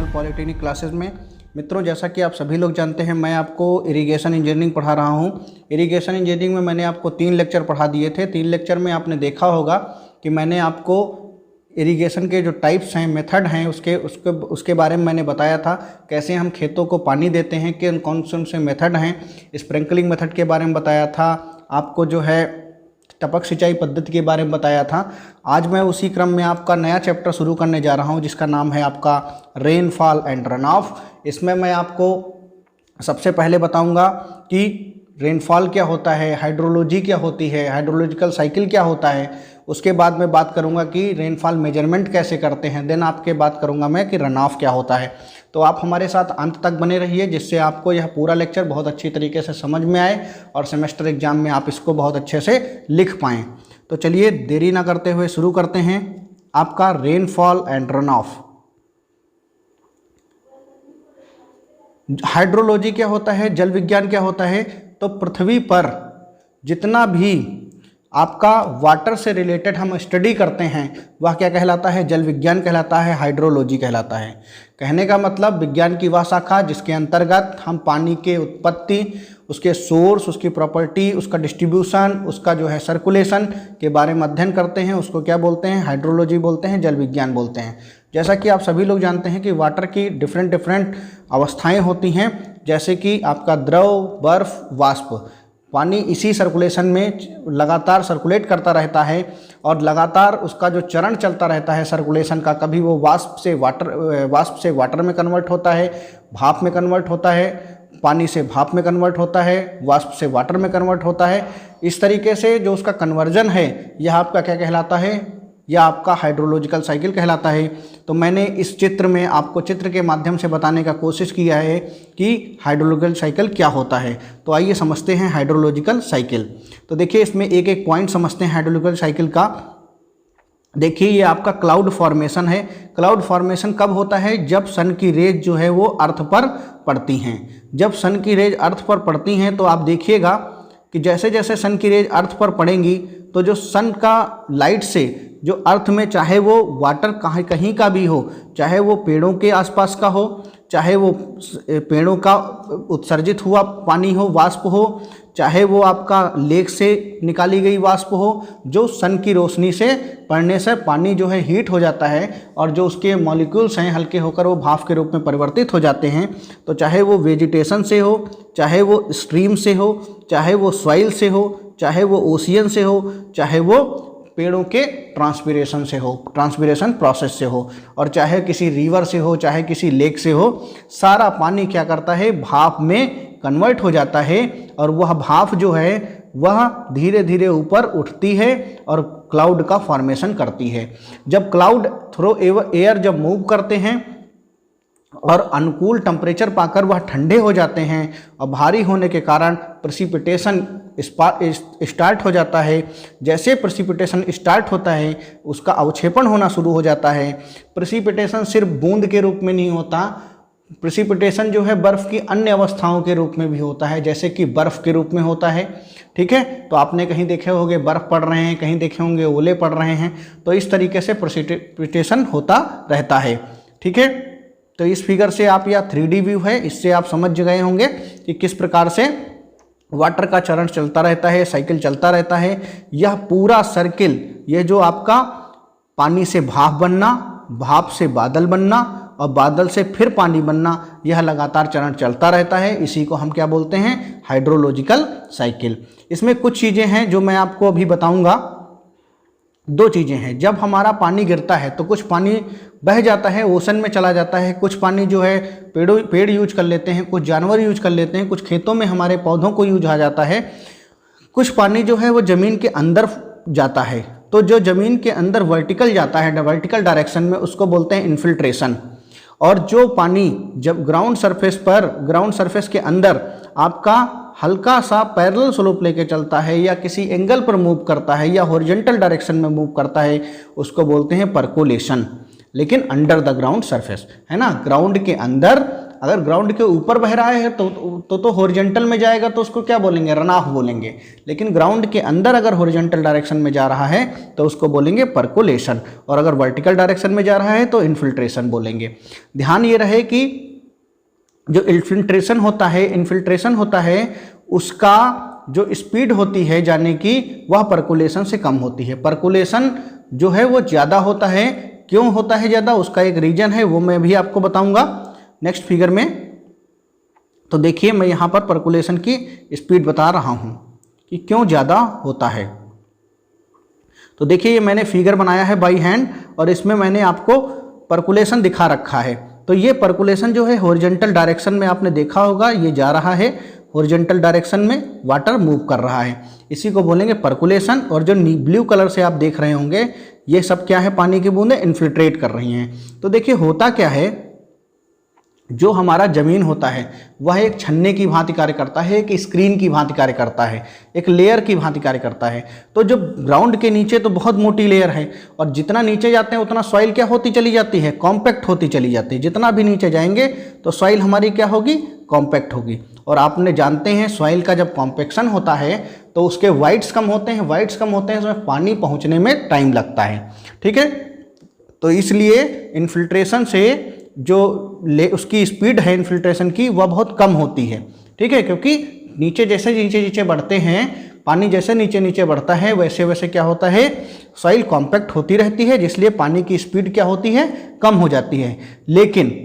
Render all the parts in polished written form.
National polytechnic classes में। मित्रों, जैसा कि आप सभी लोग जानते हैं, मैं आपको इरिगेशन इंजीनियरिंग पढ़ा रहा हूं। इरिगेशन इंजीनियरिंग में मैंने आपको 3 लेक्चर पढ़ा दिए थे। 3 लेक्चर में आपने देखा होगा कि मैंने आपको इरिगेशन के जो टाइप्स हैं, मेथड हैं, उसके बारे में मैंने बताया था, कैसे हम खेतों को पानी देते हैं, कि कौन से मेथड हैं। स्प्रिंकलिंग मेथड के बारे में बताया था, आपको जो है टपक सिंचाई पद्धति के बारे में बताया था। आज मैं उसी क्रम में आपका नया चैप्टर शुरू करने जा रहा हूं, जिसका नाम है आपका रेनफॉल एंड रन ऑफ। इसमें मैं आपको सबसे पहले बताऊंगा कि रेनफॉल क्या होता है, हाइड्रोलॉजी क्या होती है, हाइड्रोलॉजिकल साइकिल क्या होता है। उसके बाद मैं बात करूंगा कि रेनफॉल मेजरमेंट कैसे करते हैं। देन आपके बात करूंगा मैं कि रन ऑफ क्या होता है। तो आप हमारे साथ अंत तक बने रहिए, जिससे आपको यह पूरा लेक्चर बहुत अच्छी तरीके से समझ में आए और सेमेस्टर एग्जाम में आप इसको बहुत अच्छे से लिख पाएँ। तो चलिए देरी ना करते हुए शुरू करते हैं आपका rainfall and run of. Hydrology क्या होता है, जल विज्ञान क्या होता है। तो पृथ्वी पर जितना भी आपका वाटर से रिलेटेड हम स्टडी करते हैं, वह क्या कहलाता है, जल विज्ञान कहलाता है, हाइड्रोलॉजी कहलाता है। कहने का मतलब विज्ञान की वह शाखा जिसके अंतर्गत हम पानी के उत्पत्ति, उसके सोर्स, उसकी प्रॉपर्टी, उसका डिस्ट्रीब्यूशन, उसका जो है सर्कुलेशन के बारे में अध्ययन करते हैं, उसको क्या बोलते हैं, हाइड्रोलॉजी बोलते हैं, जल विज्ञान बोलते हैं। जैसा कि आप सभी लोग जानते हैं कि वाटर की डिफरेंट अवस्थाएं होती हैं, जैसे कि आपका द्रव, बर्फ, वाष्प। पानी इसी सर्कुलेशन में लगातार सर्कुलेट करता रहता है और लगातार उसका जो चरण चलता रहता है सर्कुलेशन का। कभी वो वाष्प से वाटर में कन्वर्ट होता है, भाप में कन्वर्ट होता है, पानी से भाप में कन्वर्ट होता है, वाष्प से वाटर में कन्वर्ट होता है। इस तरीके से जो उसका कन्वर्जन है, यह आपका क्या कहलाता है, यह आपका हाइड्रोलॉजिकल साइकिल कहलाता है। तो मैंने इस चित्र में आपको चित्र के माध्यम से बताने का कोशिश किया है कि हाइड्रोलॉजिकल साइकिल क्या होता है। तो आइए समझते हैं हाइड्रोलॉजिकल साइकिल। तो देखिए, इसमें एक एक पॉइंट समझते हैं हाइड्रोलॉजिकल साइकिल का। देखिए, ये आपका क्लाउड फॉर्मेशन है। क्लाउड फॉर्मेशन कब होता है, जब सन की रेज जो है वो अर्थ पर पड़ती हैं। जब सन की रेज अर्थ पर पड़ती हैं तो आप देखिएगा कि जैसे जैसे सन की रेज अर्थ पर पड़ेंगी, तो जो सन का लाइट से जो अर्थ में, चाहे वो वाटर कहीं का भी हो, चाहे वो पेड़ों के आसपास का हो, चाहे वो पेड़ों का उत्सर्जित हुआ पानी हो, वाष्प हो, चाहे वो आपका लेक से निकाली गई वाष्प हो, जो सन की रोशनी से पड़ने से पानी जो है हीट हो जाता है और जो उसके मॉलिक्यूल्स हैं हल्के होकर वो भाप के रूप में परिवर्तित हो जाते हैं। तो चाहे वो वेजिटेशन से हो, चाहे वो स्ट्रीम से हो, चाहे वो सॉइल से हो, चाहे वो ओशियन से हो, चाहे वो पेड़ों के ट्रांसपिरेशन से हो, ट्रांसपिरेशन प्रोसेस से हो, और चाहे किसी रिवर से हो, चाहे किसी लेक से हो, सारा पानी क्या करता है, भाप में कन्वर्ट हो जाता है। और वह भाप जो है वह धीरे धीरे ऊपर उठती है और क्लाउड का फॉर्मेशन करती है। जब क्लाउड थ्रू एयर जब मूव करते हैं और अनुकूल टेम्परेचर पाकर वह ठंडे हो जाते हैं और भारी होने के कारण प्रेसिपिटेशन स्टार्ट हो जाता है। जैसे प्रेसिपिटेशन स्टार्ट होता है, उसका अवक्षेपण होना शुरू हो जाता है। प्रेसिपिटेशन सिर्फ बूंद के रूप में नहीं होता, प्रेसिपिटेशन जो है बर्फ़ की अन्य अवस्थाओं के रूप में भी होता है, जैसे कि बर्फ़ के रूप में होता है। ठीक है, तो आपने कहीं देखे होंगे बर्फ़ पड़ रहे हैं, कहीं देखे होंगे ओले पड़ रहे हैं। तो इस तरीके से प्रेसिपिटेशन होता रहता है। ठीक है, तो इस फिगर से आप, या 3D व्यू है, इससे आप समझ गए होंगे कि किस प्रकार से वाटर का चरण चलता रहता है, साइकिल चलता रहता है। यह पूरा सर्किल, यह जो आपका पानी से भाप बनना, भाप से बादल बनना और बादल से फिर पानी बनना, यह लगातार चरण चलता रहता है। इसी को हम क्या बोलते हैं, हाइड्रोलॉजिकल साइकिल। इसमें कुछ चीज़ें हैं जो मैं आपको अभी बताऊंगा। 2 चीज़ें हैं। जब हमारा पानी गिरता है तो कुछ पानी बह जाता है, ओशन में चला जाता है, कुछ पानी जो है पेड़ यूज कर लेते हैं, कुछ जानवर यूज कर लेते हैं, कुछ खेतों में हमारे पौधों को यूज आ जाता है, कुछ पानी जो है वो ज़मीन के अंदर जाता है। तो जो ज़मीन के अंदर वर्टिकल जाता है, वर्टिकल डायरेक्शन में, उसको बोलते हैं इन्फिल्ट्रेशन। और जो पानी जब ग्राउंड सरफेस के अंदर आपका हल्का सा पैरेलल स्लोप लेके चलता है, या किसी एंगल पर मूव करता है, या हॉरिजॉन्टल डायरेक्शन में मूव करता है, उसको बोलते हैं परकोलेशन। लेकिन अंडर द ग्राउंड सरफेस, है ना, ग्राउंड के अंदर अगर ग्राउंड के ऊपर बह रहा है तो हॉरिजॉन्टल में जाएगा, तो उसको क्या बोलेंगे, रन ऑफ बोलेंगे। लेकिन ग्राउंड के अंदर अगर हॉरिजॉन्टल डायरेक्शन में जा रहा है तो उसको बोलेंगे परकोलेशन, और अगर वर्टिकल डायरेक्शन में जा रहा है तो इन्फिल्ट्रेशन बोलेंगे। ध्यान ये रहे कि जो इन्फिल्ट्रेशन होता है उसका जो स्पीड होती है जाने की, वह परकोलेशन से कम होती है। परकोलेशन जो है वो ज़्यादा होता है। क्यों होता है ज़्यादा, उसका एक रीजन है, वो मैं भी आपको बताऊंगा नेक्स्ट फिगर में। तो देखिए मैं यहाँ पर परकोलेशन की स्पीड बता रहा हूँ कि क्यों ज़्यादा होता है। तो देखिए ये मैंने फिगर बनाया है बाई हैंड, और इसमें मैंने आपको परकोलेशन दिखा रखा है। तो ये परकोलेशन जो है हॉरिजॉन्टल डायरेक्शन में आपने देखा होगा, ये जा रहा है हॉरिजॉन्टल डायरेक्शन में, वाटर मूव कर रहा है, इसी को बोलेंगे परकोलेशन। और जो ब्लू कलर से आप देख रहे होंगे ये सब क्या है, पानी की बूंदें इन्फिल्ट्रेट कर रही हैं। तो देखिए होता क्या है, जो हमारा ज़मीन होता है वह एक छन्ने की भांति कार्य करता है, एक स्क्रीन की भांति कार्य करता है, एक लेयर की भांति कार्य करता है। तो जो ग्राउंड के नीचे तो बहुत मोटी लेयर है, और जितना नीचे जाते हैं उतना सॉइल क्या होती चली जाती है, कॉम्पैक्ट होती चली जाती है। जितना भी नीचे जाएंगे तो सॉइल हमारी क्या होगी, कॉम्पैक्ट होगी। और आपने जानते हैं सॉइल का जब कॉम्पैक्शन होता है तो उसके वाइड्स कम होते हैं, उसमें पानी पहुँचने में टाइम लगता है। ठीक है, तो इसलिए इन्फिल्ट्रेशन से जो उसकी स्पीड है इन्फिल्ट्रेशन की वह बहुत कम होती है। ठीक है, क्योंकि नीचे जैसे नीचे बढ़ते हैं, पानी जैसे नीचे बढ़ता है वैसे वैसे क्या होता है, सॉइल कॉम्पैक्ट होती रहती है, जिसलिए पानी की स्पीड क्या होती है, कम हो जाती है। लेकिन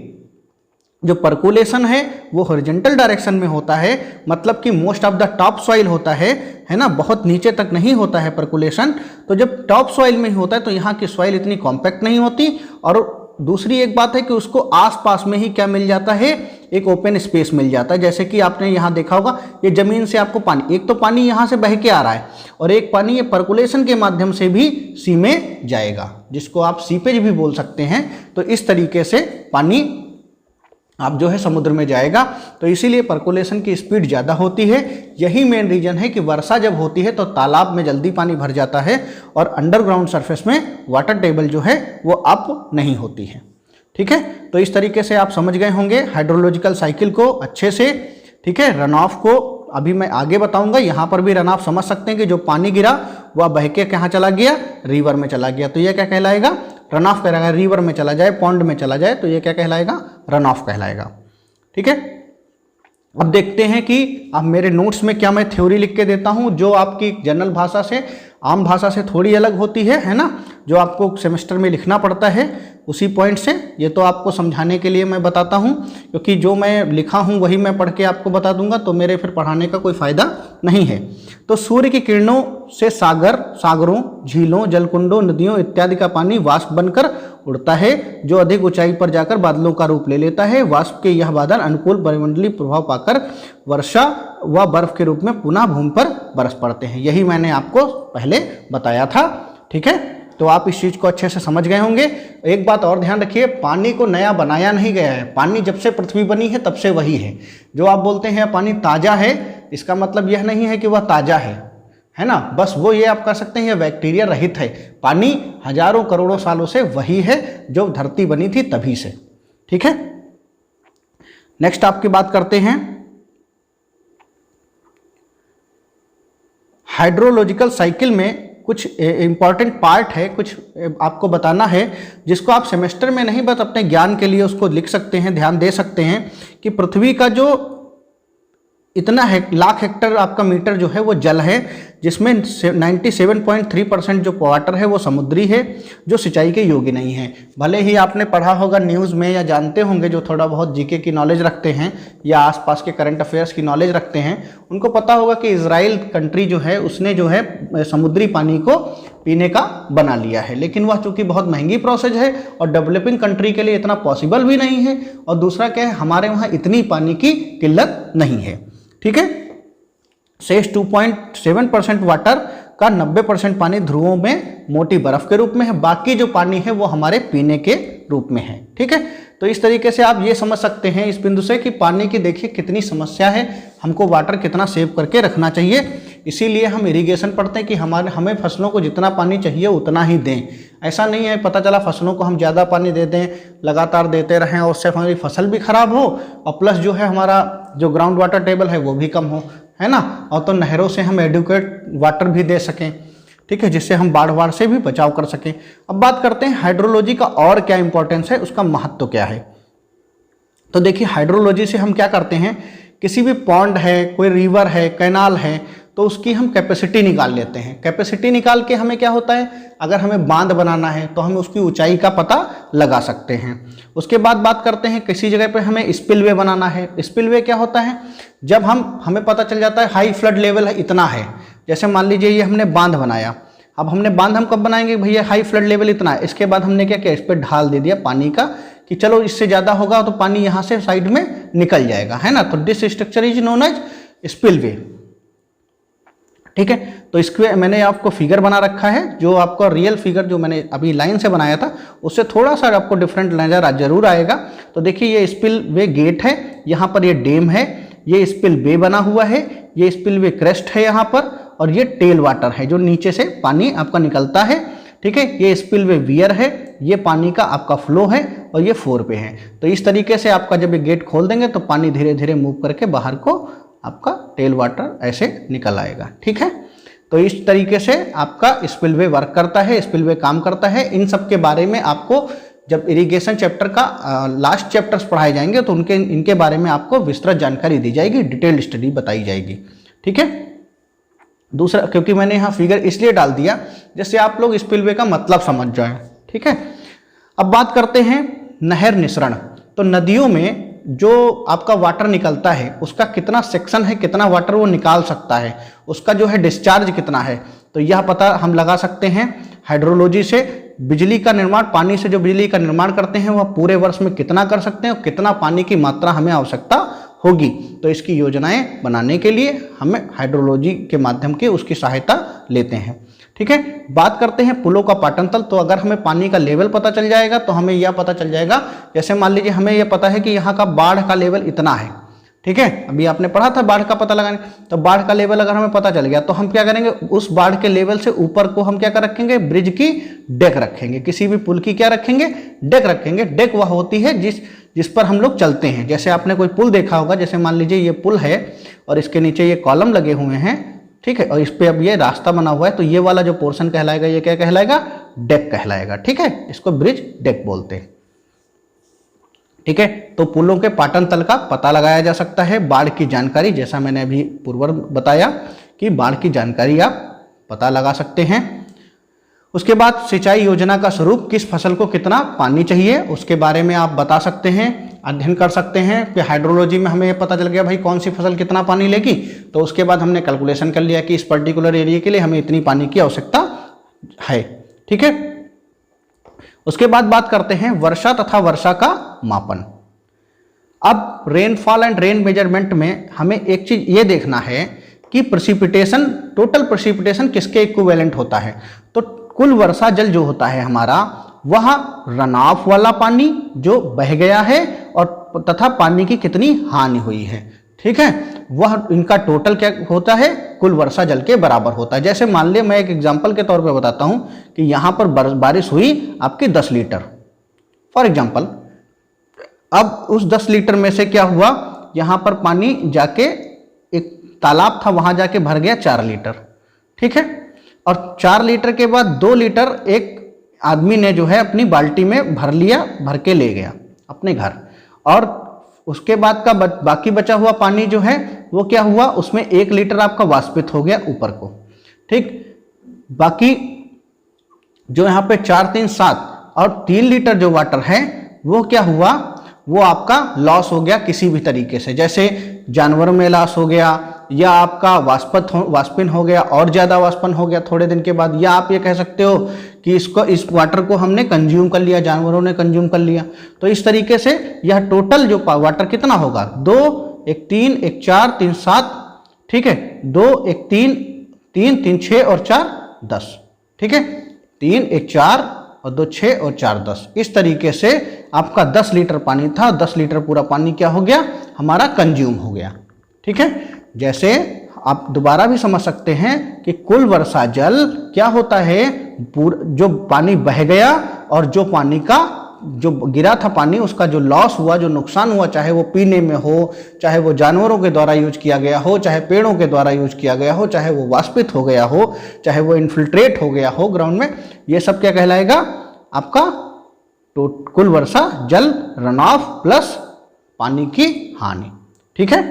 जो परकोलेशन है वो हॉरिजॉन्टल डायरेक्शन में होता है, मतलब कि most of the top soil होता है ना, बहुत नीचे तक नहीं होता है परकोलेशन। तो जब टॉप सॉइल में ही होता है तो यहाँ की सॉइल इतनी कॉम्पैक्ट नहीं होती, और दूसरी एक बात है कि उसको आसपास में ही क्या मिल जाता है, एक ओपन स्पेस मिल जाता है। जैसे कि आपने यहाँ देखा होगा, ये जमीन से आपको पानी, एक तो पानी यहाँ से बह के आ रहा है, और एक पानी ये परकोलेशन के माध्यम से भी सी में जाएगा, जिसको आप सीपेज भी बोल सकते हैं। तो इस तरीके से पानी आप जो है समुद्र में जाएगा। तो इसीलिए परकोलेशन की स्पीड ज़्यादा होती है। यही मेन रीजन है कि वर्षा जब होती है तो तालाब में जल्दी पानी भर जाता है, और अंडरग्राउंड सरफेस में वाटर टेबल जो है वो अप नहीं होती है। ठीक है, तो इस तरीके से आप समझ गए होंगे हाइड्रोलॉजिकल साइकिल को अच्छे से। ठीक है, रन ऑफ को अभी मैं आगे बताऊंगा। यहाँ पर भी रन ऑफ समझ सकते हैं कि जो पानी गिरा वह बह के कहाँ चला गया, रिवर में चला गया, तो यह क्या कहलाएगा, रन ऑफ कहलाएगा। रिवर में चला जाए, पॉन्ड में चला जाए, तो ये क्या कहलाएगा, रन ऑफ कहलाएगा। ठीक है, अब देखते हैं कि अब मेरे नोट्स में क्या मैं थ्योरी लिख के देता हूँ जो आपकी जनरल भाषा से, आम भाषा से थोड़ी अलग होती है ना, जो आपको सेमेस्टर में लिखना पड़ता है उसी पॉइंट से। ये तो आपको समझाने के लिए मैं बताता हूँ, क्योंकि जो मैं लिखा हूँ वही मैं पढ़ के आपको बता दूंगा, तो मेरे फिर पढ़ाने का कोई फ़ायदा नहीं है। तो सूर्य की किरणों से सागरों, झीलों, जलकुंडों, नदियों इत्यादि का पानी वाष्प बनकर उड़ता है, जो अधिक ऊंचाई पर जाकर बादलों का रूप ले लेता है। वाष्प के यह बादल अनुकूल वायुमंडलीय प्रभाव पाकर वर्षा व बर्फ के रूप में पुनः भूमि पर बरस पड़ते हैं। यही मैंने आपको पहले बताया था। ठीक है, तो आप इस चीज़ को अच्छे से समझ गए होंगे। एक बात और ध्यान रखिए, पानी को नया बनाया नहीं गया है। पानी जब से पृथ्वी बनी है तब से वही है। जो आप बोलते हैं पानी ताज़ा है, इसका मतलब यह नहीं है कि वह ताज़ा है ना, बस वो ये आप कह सकते हैं यह बैक्टीरिया रहित है। पानी हजारों करोड़ों सालों से वही है जो धरती बनी थी तभी से। ठीक है, नेक्स्ट आपकी बात करते हैं हाइड्रोलॉजिकल साइकिल में कुछ इंपॉर्टेंट पार्ट है, कुछ आपको बताना है, जिसको आप सेमेस्टर में नहीं बस अपने ज्ञान के लिए उसको लिख सकते हैं, ध्यान दे सकते हैं कि पृथ्वी का जो इतना लाख हेक्टर आपका मीटर जो है वो जल है, जिसमें 97.3% जो वाटर है वो समुद्री है, जो सिंचाई के योग्य नहीं है। भले ही आपने पढ़ा होगा न्यूज़ में, या जानते होंगे जो थोड़ा बहुत जीके की नॉलेज रखते हैं या आसपास के करंट अफेयर्स की नॉलेज रखते हैं, उनको पता होगा कि इजराइल कंट्री जो है उसने जो है समुद्री पानी को पीने का बना लिया है। लेकिन वह चूँकि बहुत महंगी प्रोसेस है और डेवलपिंग कंट्री के लिए इतना पॉसिबल भी नहीं है, और दूसरा क्या है, हमारे वहाँ इतनी पानी की किल्लत नहीं है। ठीक है, शेष 2.7% वाटर का 90% पानी ध्रुवों में मोटी बर्फ के रूप में है, बाकी जो पानी है वो हमारे पीने के रूप में है। ठीक है, तो इस तरीके से आप ये समझ सकते हैं इस बिंदु से कि पानी की देखिए कितनी समस्या है, हमको वाटर कितना सेव करके रखना चाहिए। इसीलिए हम इरिगेशन पढ़ते हैं कि हमें फसलों को जितना पानी चाहिए उतना ही दें। ऐसा नहीं है पता चला फसलों को हम ज़्यादा पानी दे दें, लगातार देते रहें और उससे हमारी फसल भी खराब हो और प्लस जो है हमारा जो ग्राउंड वाटर टेबल है वो भी कम हो, है ना। और तो नहरों से हम एडिक्वेट वाटर भी दे सकें, ठीक है, जिससे हम बाढ़ से भी बचाव कर सकें। अब बात करते हैं हाइड्रोलॉजी का और क्या इंपॉर्टेंस है, उसका महत्व क्या है। तो देखिए हाइड्रोलॉजी से हम क्या करते हैं, किसी भी पॉन्ड है, कोई रिवर है, कैनाल है, तो उसकी हम कैपेसिटी निकाल लेते हैं। कैपेसिटी निकाल के हमें क्या होता है, अगर हमें बांध बनाना है तो हमें उसकी ऊंचाई का पता लगा सकते हैं। उसके बाद बात करते हैं किसी जगह पे हमें स्पिलवे बनाना है। स्पिलवे क्या होता है, जब हमें पता चल जाता है हाई फ्लड लेवल है इतना है, जैसे मान लीजिए ये हमने बांध बनाया, अब हमने बांध हम कब बनाएंगे, भैया हाई फ्लड लेवल इतना है, इसके बाद हमने क्या किया, इस पर ढाल दे दिया पानी का कि चलो इससे ज़्यादा होगा तो पानी यहाँ से साइड में निकल जाएगा, है ना। तो this structure is known as spillway, ठीक है। तो इसके मैंने आपको फिगर बना रखा है, जो आपका रियल फिगर जो मैंने अभी लाइन से बनाया था उससे थोड़ा सा आपको डिफरेंट नजर जरूर आएगा। तो देखिए ये स्पिलवे गेट है, यहाँ पर ये डैम है, ये स्पिलवे बना हुआ है, ये स्पिलवे क्रेस्ट है यहाँ पर, और ये टेल वाटर है जो नीचे से पानी आपका निकलता है, ठीक है। ये स्पिलवे वियर है, ये पानी का आपका फ्लो है, और ये 4 पे है। तो इस तरीके से आपका जब ये गेट खोल देंगे तो पानी धीरे धीरे मूव करके बाहर को आपका टेल वाटर ऐसे निकल आएगा, ठीक है। तो इस तरीके से आपका स्पिलवे वर्क करता है, स्पिलवे काम करता है। इन सब के बारे में आपको जब इरिगेशन चैप्टर का लास्ट चैप्टर्स पढ़ाए जाएंगे तो इनके बारे में आपको विस्तृत जानकारी दी जाएगी, डिटेल्ड स्टडी बताई जाएगी, ठीक है। दूसरा, क्योंकि मैंने यहाँ फिगर इसलिए डाल दिया जिससे आप लोग स्पिलवे का मतलब समझ जाएं, ठीक है। अब बात करते हैं नहर निसरण। तो नदियों में जो आपका वाटर निकलता है उसका कितना सेक्शन है, कितना वाटर वो निकाल सकता है, उसका जो है डिस्चार्ज कितना है, तो यह पता हम लगा सकते हैं हाइड्रोलॉजी से। बिजली का निर्माण, पानी से जो बिजली का निर्माण करते हैं वह पूरे वर्ष में कितना कर सकते हैं और कितना पानी की मात्रा हमें आवश्यकता होगी, तो इसकी योजनाएं बनाने के लिए हमें हाइड्रोलॉजी के माध्यम के उसकी सहायता लेते हैं, ठीक है। बात करते हैं पुलों का पाटन तल। तो अगर हमें पानी का लेवल पता चल जाएगा तो हमें यह पता चल जाएगा, जैसे मान लीजिए हमें यह पता है कि यहाँ का बाढ़ का लेवल इतना है, ठीक है। अभी आपने पढ़ा था बाढ़ का पता लगाने, तो बाढ़ का लेवल अगर हमें पता चल गया तो हम क्या करेंगे, उस बाढ़ के लेवल से ऊपर को हम क्या कर रखेंगे, ब्रिज की डेक रखेंगे, किसी भी पुल की क्या रखेंगे, डेक रखेंगे। डेक वह होती है जिस पर हम लोग चलते हैं। जैसे आपने कोई पुल देखा होगा, जैसे मान लीजिए ये पुल है और इसके नीचे ये कॉलम लगे हुए हैं, ठीक है, और इस पे अब ये रास्ता बना हुआ है, तो ये वाला जो पोर्शन कहलाएगा ये क्या कहलाएगा, डेक कहलाएगा, ठीक है। इसको ब्रिज डेक बोलते हैं, ठीक है। तो पुलों के पाटन तल का पता लगाया जा सकता है। बाढ़ की जानकारी, जैसा मैंने अभी पूर्व बताया कि बाढ़ की जानकारी आप पता लगा सकते हैं। उसके बाद सिंचाई योजना का स्वरूप, किस फसल को कितना पानी चाहिए उसके बारे में आप बता सकते हैं, अध्ययन कर सकते हैं। कि हाइड्रोलॉजी में हमें ये पता चल गया भाई कौन सी फसल कितना पानी लेगी, तो उसके बाद हमने कैलकुलेशन कर लिया कि इस पर्टिकुलर एरिया के लिए हमें इतनी पानी की आवश्यकता है, ठीक है। उसके बाद बात करते हैं वर्षा तथा वर्षा का मापन। अब रेनफॉल एंड रेन मेजरमेंट में हमें एक चीज ये देखना है कि प्रेसिपिटेशन, टोटल प्रेसिपिटेशन किसके इक्विवेलेंट होता है। तो कुल वर्षा जल जो होता है हमारा, वह रन ऑफ वाला पानी जो बह गया है और तथा पानी की कितनी हानि हुई है, ठीक है, वह इनका टोटल क्या होता है, कुल वर्षा जल के बराबर होता है। जैसे मान लिया, मैं एक एग्जांपल के तौर पे बताता हूं कि यहां पर बारिश हुई आपकी 10 लीटर फॉर एग्जांपल। अब उस 10 लीटर में से क्या हुआ, यहां पर पानी जाके एक तालाब था वहां जाके भर गया 4 लीटर, ठीक है। और 4 लीटर के बाद 2 लीटर एक आदमी ने जो है अपनी बाल्टी में भर लिया, भर के ले गया अपने घर, और उसके बाद का बाकी बचा हुआ पानी जो है वो क्या हुआ, उसमें 1 लीटर आपका वाष्पित हो गया ऊपर को, ठीक। बाकी जो यहाँ पे 4, 3, 7 और 3 लीटर जो वाटर है वो क्या हुआ, वो आपका लॉस हो गया किसी भी तरीके से, जैसे जानवरों में लॉस हो गया, या आपका वाष्पन हो गया और ज़्यादा वाष्पन हो गया थोड़े दिन के बाद, या आप ये कह सकते हो कि इस वाटर को हमने कंज्यूम कर लिया, जानवरों ने कंज्यूम कर लिया। तो इस तरीके से यह टोटल जो वाटर कितना होगा, 2, 1, 3, 1, 4, 3, 7, ठीक है, 2, 1, 3, 3, 3, 6 और 4, 10, ठीक है, 3, 1, 4 और 2, 6 और 4, 10। इस तरीके से आपका 10 लीटर पानी था, 10 लीटर पूरा पानी क्या हो गया, हमारा कंज्यूम हो गया, ठीक है। जैसे आप दोबारा भी समझ सकते हैं कि कुल वर्षा जल क्या होता है, जो पानी बह गया और जो पानी का जो गिरा था पानी, उसका जो लॉस हुआ, जो नुकसान हुआ, चाहे वो पीने में हो, चाहे वो जानवरों के द्वारा यूज किया गया हो, चाहे पेड़ों के द्वारा यूज किया गया हो, चाहे वो वाष्पित हो गया हो, चाहे वो इन्फिल्ट्रेट हो गया हो ग्राउंड में, ये सब क्या कहलाएगा? आपका तो कुल वर्षा जल रन ऑफ प्लस पानी की हानि। ठीक है,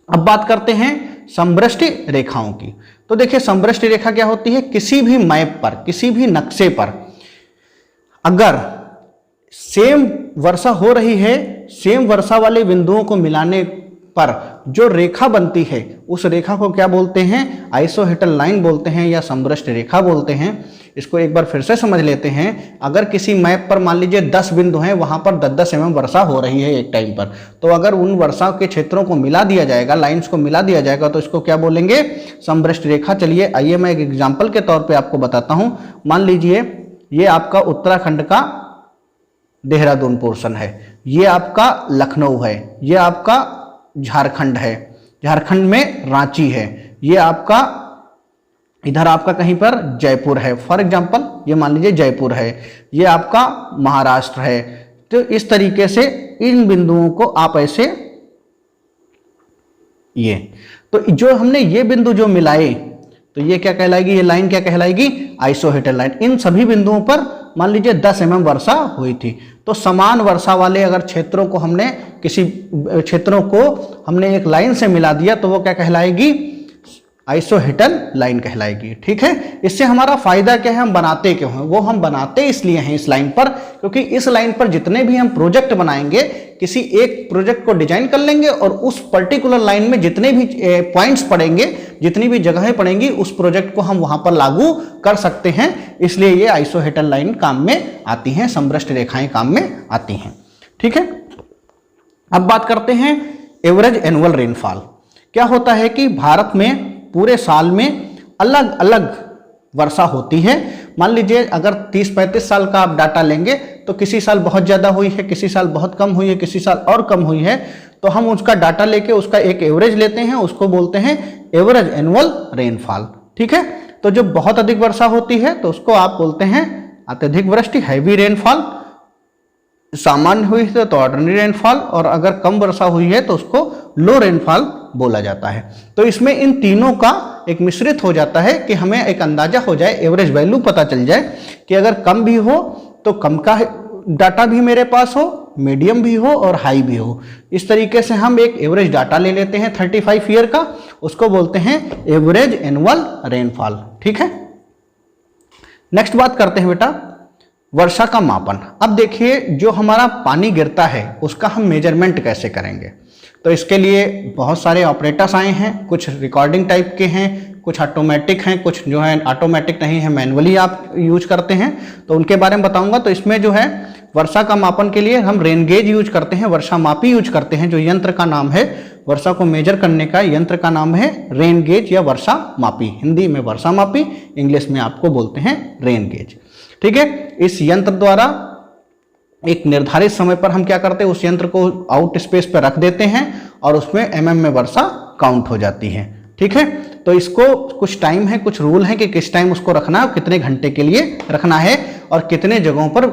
अब बात करते हैं समवृष्टि रेखाओं की। तो देखिए समवृष्टि रेखा क्या होती है? किसी भी मैप पर, किसी भी नक्शे पर अगर सेम वर्षा हो रही है, सेम वर्षा वाले बिंदुओं को मिलाने पर जो रेखा बनती है उस रेखा को क्या बोलते हैं? आइसोहेटल लाइन बोलते हैं या समवृष्टि रेखा बोलते हैं। इसको एक बार फिर से समझ लेते हैं। अगर किसी मैप पर मान लीजिए 10 बिंदु हैं, वहां पर 10-10 mm वर्षा हो रही है एक टाइम पर, तो अगर उन वर्षा के क्षेत्रों को मिला दिया जाएगा, लाइंस को मिला दिया जाएगा, तो इसको क्या बोलेंगे? समवृष्टि रेखा। चलिए आइए मैं एक एग्जाम्पल के तौर पर आपको बताता हूं। मान लीजिए ये आपका उत्तराखंड का देहरादून पोर्शन है, ये आपका लखनऊ है, ये आपका झारखंड है, झारखंड में रांची है, ये आपका इधर आपका कहीं पर जयपुर है, फॉर एग्जांपल ये मान लीजिए जयपुर है, ये आपका महाराष्ट्र है। तो इस तरीके से इन बिंदुओं को आप ऐसे, ये तो जो हमने ये बिंदु जो मिलाए, तो ये क्या कहलाएगी? ये लाइन क्या कहलाएगी? आइसोहेटल लाइन। इन सभी बिंदुओं पर मान लीजिए 10 mm वर्षा हुई थी, तो समान वर्षा वाले अगर क्षेत्रों को हमने, किसी क्षेत्रों को हमने एक लाइन से मिला दिया, तो वो क्या कहलाएगी? आइसोहेटल लाइन कहलाएगी। ठीक है, इससे हमारा फायदा क्या है? हम बनाते क्यों हैं? वो हम बनाते इसलिए हैं इस लाइन पर, क्योंकि इस लाइन पर जितने भी हम प्रोजेक्ट बनाएंगे, किसी एक प्रोजेक्ट को डिजाइन कर लेंगे और उस पर्टिकुलर लाइन में जितने भी पॉइंट्स पड़ेंगे, जितनी भी जगहें पड़ेंगी, उस प्रोजेक्ट को हम वहां पर लागू कर सकते हैं। इसलिए ये आइसोहेटल लाइन काम में आती हैं, समवृष्टि रेखाएं काम में आती हैं। ठीक है, अब बात करते हैं एवरेज एनुअल रेनफॉल। क्या होता है कि भारत में पूरे साल में अलग अलग वर्षा होती है। मान लीजिए अगर 30-35 साल का आप डाटा लेंगे, तो किसी साल बहुत ज़्यादा हुई है, किसी साल बहुत कम हुई है, किसी साल और कम हुई है, तो हम उसका डाटा लेके उसका एक एवरेज लेते हैं, उसको बोलते हैं एवरेज एनुअल रेनफॉल। ठीक है, तो जब बहुत अधिक वर्षा होती है तो उसको आप बोलते हैं अत्यधिक वृष्टि, हैवी रेनफॉल। सामान्य हुई है तो ऑर्डिनरी रेनफॉल, और अगर कम वर्षा हुई है तो उसको लो रेनफॉल बोला जाता है। तो इसमें इन तीनों का एक मिश्रित हो जाता है कि हमें एक अंदाजा हो जाए, एवरेज वैल्यू पता चल जाए कि अगर कम भी हो तो कम का डाटा भी मेरे पास हो, मीडियम भी हो और हाई भी हो। इस तरीके से हम एक एवरेज डाटा ले लेते हैं 35 ईयर का, उसको बोलते हैं एवरेज एनुअल रेनफॉल। ठीक है, नेक्स्ट बात करते हैं बेटा वर्षा का मापन। अब देखिए जो हमारा पानी गिरता है उसका हम मेजरमेंट कैसे करेंगे? तो इसके लिए बहुत सारे ऑपरेटर्स आए हैं, कुछ रिकॉर्डिंग टाइप के हैं, कुछ ऑटोमेटिक हैं, कुछ जो है ऑटोमेटिक नहीं है, मैनुअली आप यूज करते हैं, तो उनके बारे में बताऊंगा। तो इसमें जो है वर्षा का मापन के लिए हम रेन गेज यूज करते हैं, वर्षा मापी यूज करते हैं। जो यंत्र का नाम है वर्षा को मेजर करने का यंत्र का नाम है रेन गेज या वर्षा मापी। हिंदी में वर्षा मापी, इंग्लिश में आपको बोलते हैं रेन गेज। ठीक है, इस यंत्र द्वारा एक निर्धारित समय पर हम क्या करते हैं, उस यंत्र को आउट स्पेस पर रख देते हैं और उसमें mm में वर्षा काउंट हो जाती है। ठीक है, तो इसको कुछ टाइम है, कुछ रूल है कि किस टाइम उसको रखना है, कितने घंटे के लिए रखना है और कितने जगहों पर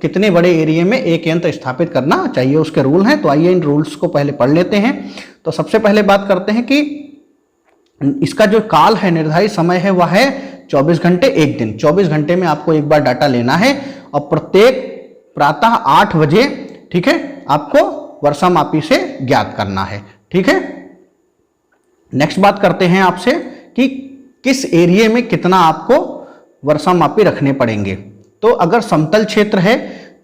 कितने बड़े एरिया में एक यंत्र स्थापित करना चाहिए, उसके रूल हैं। तो आइए इन रूल्स को पहले पढ़ लेते हैं। तो सबसे पहले बात करते हैं कि इसका जो काल है, निर्धारित समय है, वह है 24 घंटे एक दिन। 24 घंटे में आपको एक बार डाटा लेना है और प्रत्येक प्रातः 8 बजे, ठीक है, आपको वर्षा मापी से ज्ञात करना है। ठीक है, नेक्स्ट बात करते हैं आपसे कि किस एरिया में कितना आपको वर्षा मापी रखने पड़ेंगे। तो अगर समतल क्षेत्र है